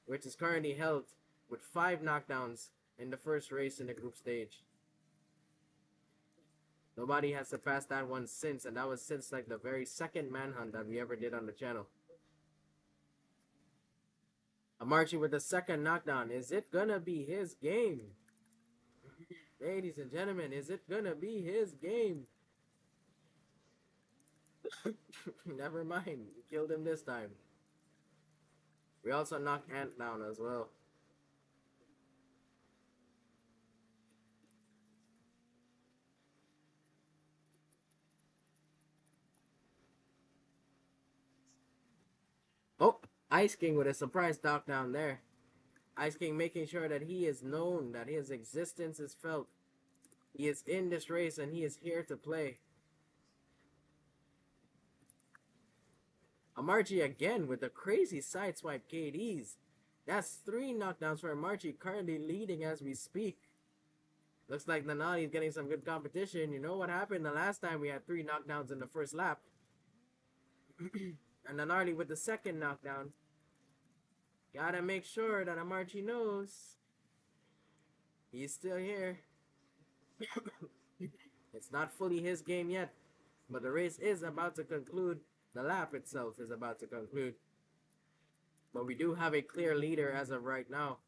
S1: which is currently held with 5 knockdowns in the first race in the group stage. Nobody has surpassed that one since, and that was since like the very second manhunt that we ever did on the channel. Amarchi with the second knockdown. Is it gonna be his game? Ladies and gentlemen, is it gonna be his game? Never mind. We killed him this time. We also knocked Ant down as well. Oh, Ice King with a surprise knockdown there. Ice King making sure that he is known, that his existence is felt. He is in this race and he is here to play. Amarchi again with the crazy sideswipe KDs. That's 3 knockdowns for Amarchi, currently leading as we speak. Looks like Nanali is getting some good competition. You know what happened the last time we had 3 knockdowns in the first lap? And Nanali with the second knockdown. Gotta make sure that Amarchi knows he's still here. It's not fully his game yet, but the race is about to conclude. The lap itself is about to conclude. But we do have a clear leader as of right now.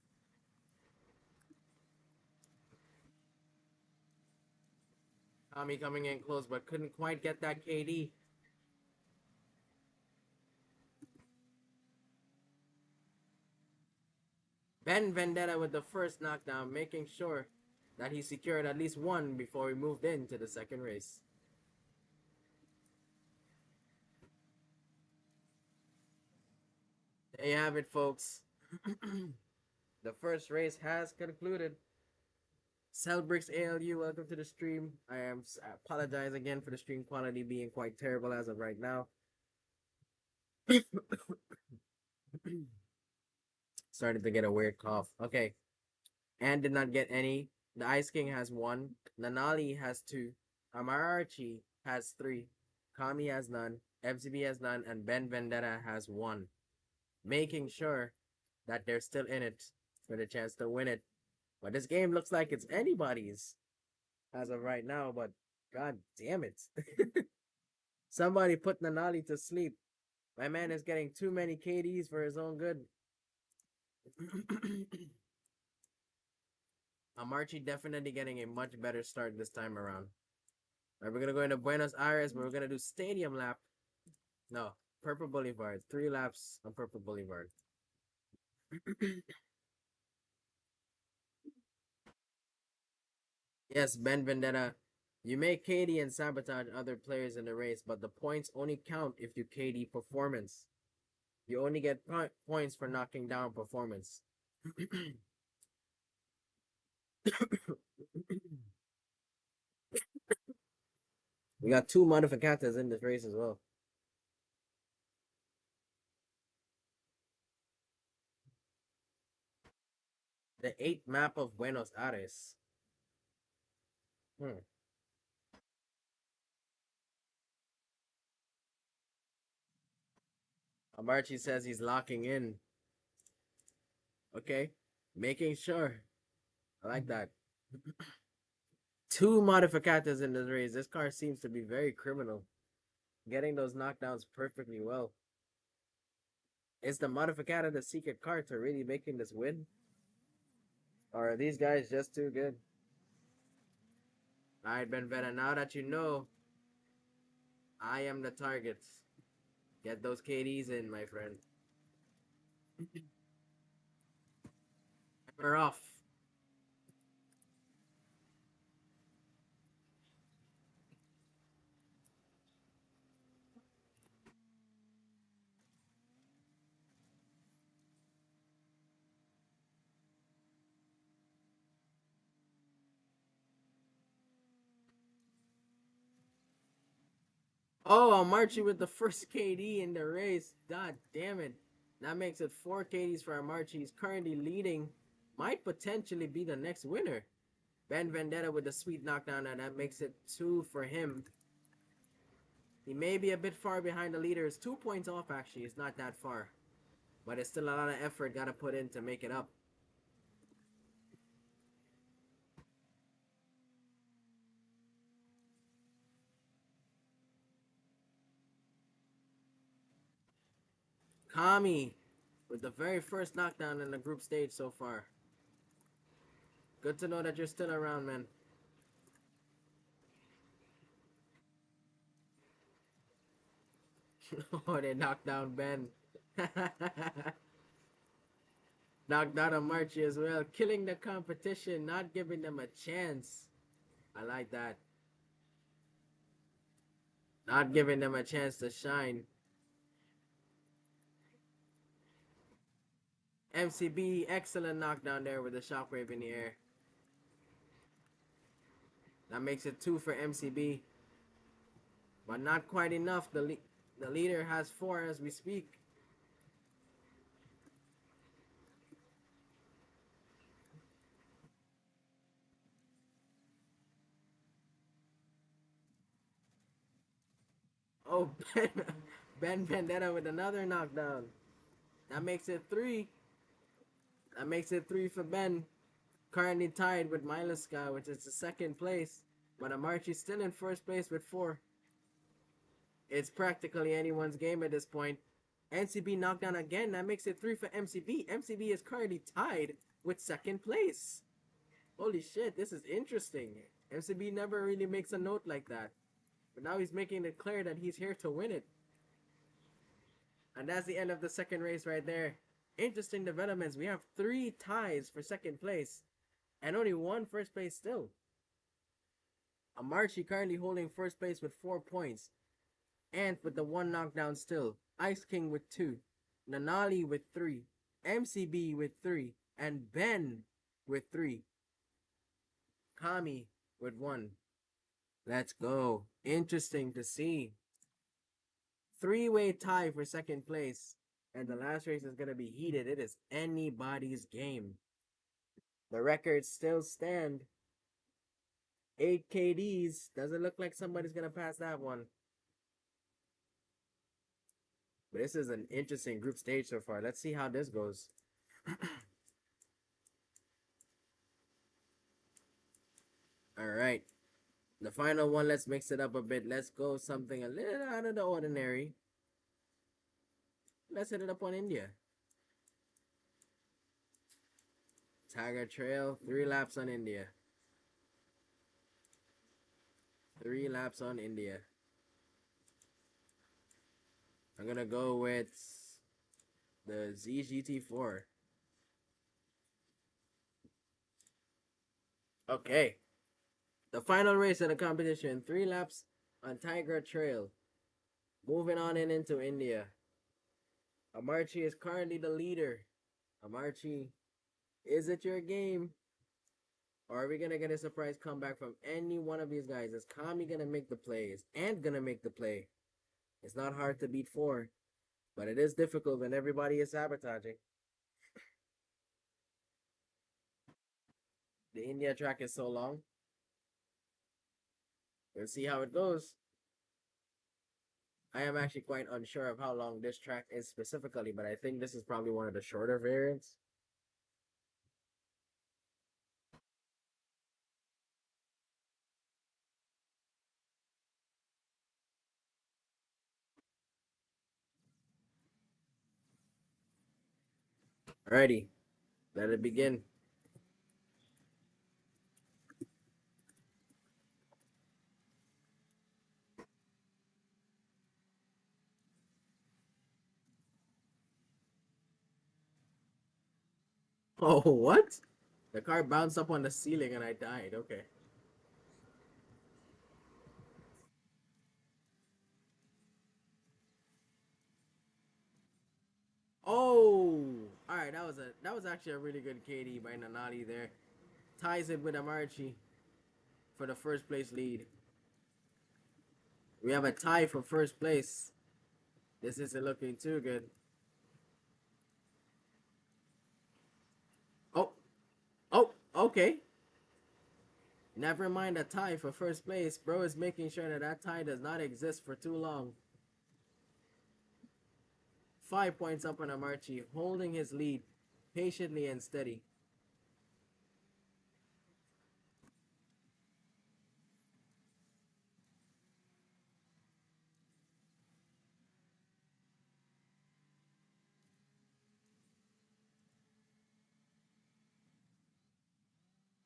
S1: Tommy coming in close, but couldn't quite get that KD. Ben Vendetta with the first knockdown, making sure that he secured at least one before he moved into the second race. There you have it, folks. The first race has concluded. Cellbricks ALU, welcome to the stream. I apologize again for the stream quality being quite terrible as of right now. Started to get a weird cough. Okay. And did not get any. The Ice King has 1. Nanali has 2. Amarachi has 3. Kami has none. FCB has none. And Ben Vendetta has 1. Making sure that they're still in it for the chance to win it. But this game looks like it's anybody's as of right now. But god damn it. Somebody put Nanali to sleep. My man is getting too many KDs for his own good. Amarchi definitely getting a much better start this time around. All right, we're gonna go into Buenos Aires, but we're gonna do stadium lap. No, Purple Boulevard. 3 laps on Purple Boulevard. Yes, Ben Vendetta. You may KD and sabotage other players in the race, but the points only count if you KD performance. You only get points for knocking down performance. We got 2 modificatas in this race as well. The 8th map of Buenos Aires. Amarchi says he's locking in. Okay, making sure. I like that. 2 modificatas in this race. This car seems to be very criminal. Getting those knockdowns perfectly well. Is the modificata the secret card to really making this win? Or are these guys just too good? Alright, Benvena, now that you know I am the target, get those KDs in, my friend. We're off. Oh, I'll march you with the first KD in the race. God damn it. That makes it 4 KDs for Amarchi. He's currently leading. Might potentially be the next winner. Ben Vendetta with the sweet knockdown, and that makes it 2 for him. He may be a bit far behind the leaders. 2 points off, actually. It's not that far. But it's still a lot of effort got to put in to make it up. Kami with the very first knockdown in the group stage so far. Good to know that you're still around, man. Oh, they knocked down Ben. Knocked out Amarchi as well, killing the competition, not giving them a chance. I like that. Not giving them a chance to shine. MCB, excellent knockdown there with the shockwave in the air. That makes it 2 for MCB. But not quite enough. The leader has 4 as we speak. Oh, Ben Vendetta with another knockdown. That makes it 3. That makes it 3 for Ben. Currently tied with Miloska, which is the second place. But Amarchi's still in first place with 4. It's practically anyone's game at this point. MCB knockdown again. That makes it 3 for MCB. MCB is currently tied with second place. Holy shit, this is interesting. MCB never really makes a note like that. But now he's making it clear that he's here to win it. And that's the end of the second race right there. Interesting developments. We have 3 ties for second place. And only 1 first place still. Amarchi currently holding first place with 4 points. Ant with the 1 knockdown still. Ice King with 2. Nanali with 3. MCB with 3. And Ben with 3. Kami with 1. Let's go. Interesting to see. 3-way tie for second place. And the last race is going to be heated. It is anybody's game. The records still stand. 8 KDs. Doesn't look like somebody's going to pass that one. But this is an interesting group stage so far. Let's see how this goes. All right. The final one, let's mix it up a bit. Let's go something a little out of the ordinary. Let's hit it up on India. Tiger Trail, 3 laps on India. 3 laps on India. I'm gonna go with the ZGT4. Okay. The final race of the competition, 3 laps on Tiger Trail. Moving on into India. Amarchi is currently the leader. Amarchi, is it your game? Or are we gonna get a surprise comeback from any one of these guys? Is Kami gonna make the plays? And gonna make the play? It's not hard to beat 4, but it is difficult when everybody is sabotaging. The India track is so long. We'll see how it goes. I am actually quite unsure of how long this track is specifically, but I think this is probably one of the shorter variants. Alrighty, let it begin. Oh, what? The car bounced up on the ceiling and I died. Okay. Oh, all right. That was actually a really good KD by Nanati there. Ties it with Amarchi for the first place lead. We have a tie for first place. This isn't looking too good. Oh, oh, okay. Never mind a tie for first place. Bro is making sure that that tie does not exist for too long. 5 points up on Amarchi, holding his lead patiently and steady.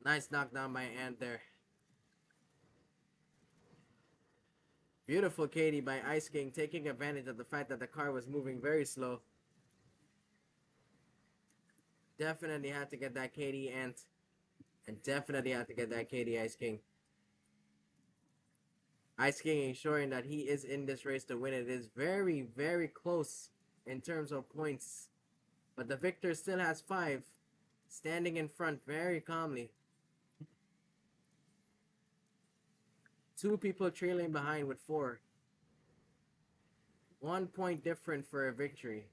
S1: Nice knockdown by Ant there. Beautiful Katie by Ice King, taking advantage of the fact that the car was moving very slow. Definitely had to get that Katie Ant. And definitely had to get that Katie Ice King. Ice King ensuring that he is in this race to win it. It is very, very close in terms of points. But the victor still has 5. Standing in front very calmly. 2 people trailing behind with 4. 1 point different for a victory.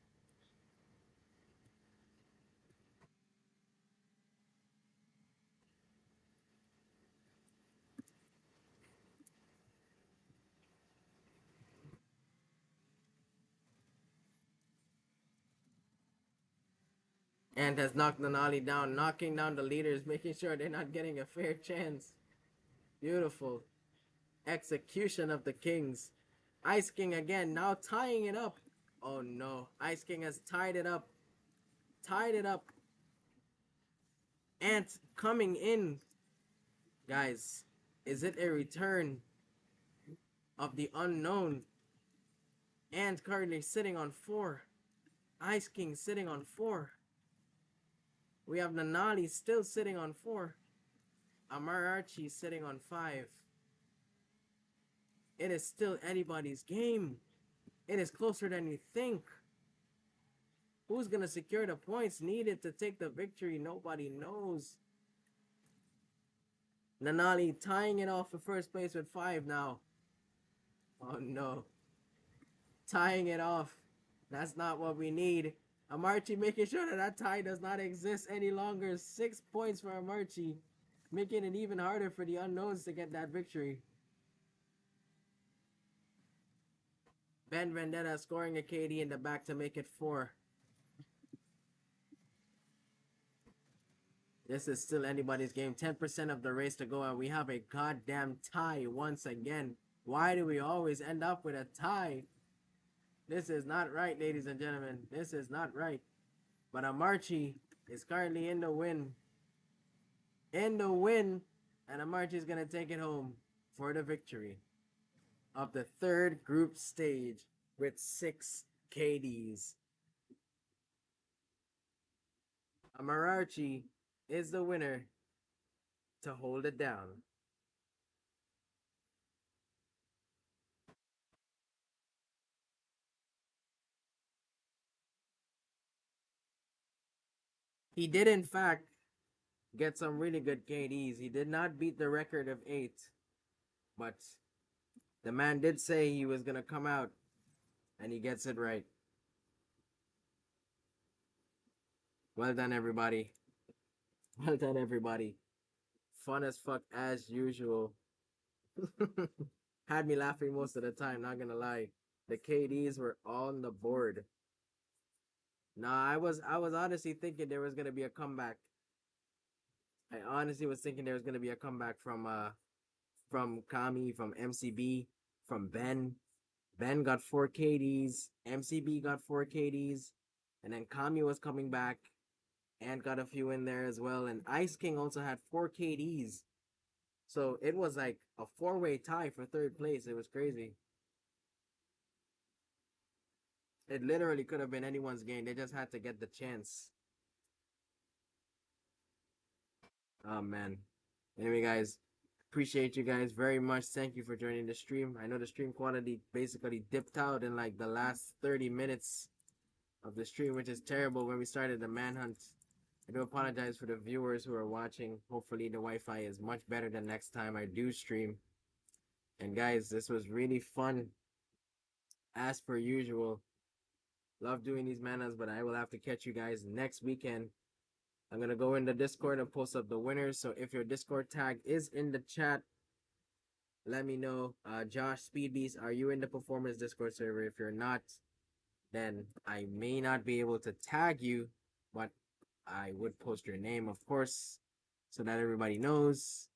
S1: And has knocked Nanali down, knocking down the leaders, making sure they're not getting a fair chance. Beautiful execution of the Kings. Ice King again, now tying it up. Oh no, Ice King has tied it up. Tied it up. Ant coming in. Guys, is it a return of the unknown? Ant currently sitting on 4. Ice King sitting on 4. We have Nanali still sitting on 4. Amar Archie sitting on 5. It is still anybody's game. It is closer than you think. Who's going to secure the points needed to take the victory? Nobody knows. Nanali tying it off for first place with 5 now. Oh no. Tying it off. That's not what we need. Amarchi making sure that that tie does not exist any longer. 6 points for Amarchi. Making it even harder for the unknowns to get that victory. Ben Vendetta scoring a KD in the back to make it 4. This is still anybody's game. 10% of the race to go, and we have a goddamn tie once again. Why do we always end up with a tie? This is not right, ladies and gentlemen. This is not right. But Amarchi is currently in the win. In the win. And Amarchi is going to take it home for the victory of the 3rd group stage with 6 KDs. Amarchi is the winner to hold it down. He did, in fact, get some really good KDs. He did not beat the record of 8, but the man did say he was going to come out, and he gets it right. Well done, everybody. Well done, everybody. Fun as fuck as usual. Had me laughing most of the time, not gonna lie. The KDs were on the board. Nah, I was honestly thinking there was gonna be a comeback. I honestly was thinking there was gonna be a comeback from Kami, from MCB, from Ben. Ben got 4 KDs, MCB got 4 KDs, and then Kami was coming back and got a few in there as well. And Ice King also had 4 KDs. So it was like a 4-way tie for 3rd place. It was crazy. It literally could have been anyone's game. They just had to get the chance. Oh man. Anyway, guys, appreciate you guys very much. Thank you for joining the stream. I know the stream quality basically dipped out in like the last 30 minutes of the stream, which is terrible when we started the manhunt. I do apologize for the viewers who are watching. Hopefully the Wi-Fi is much better than next time I do stream. And guys, this was really fun. As per usual. Love doing these manhuns, but I will have to catch you guys next weekend. I'm going to go in the Discord and post up the winners. So if your Discord tag is in the chat, let me know. Josh Speedbeast, are you in the Performance Discord server? If you're not, then I may not be able to tag you, but I would post your name, of course, so that everybody knows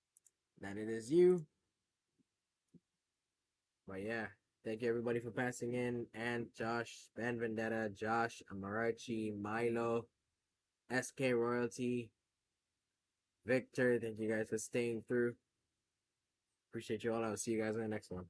S1: that it is you. But yeah, thank you everybody for passing in. And Josh, Ben Vendetta, Josh, Amarachi, Milo, SK Royalty, Victor, thank you guys for staying through. Appreciate you all. I'll see you guys in the next one.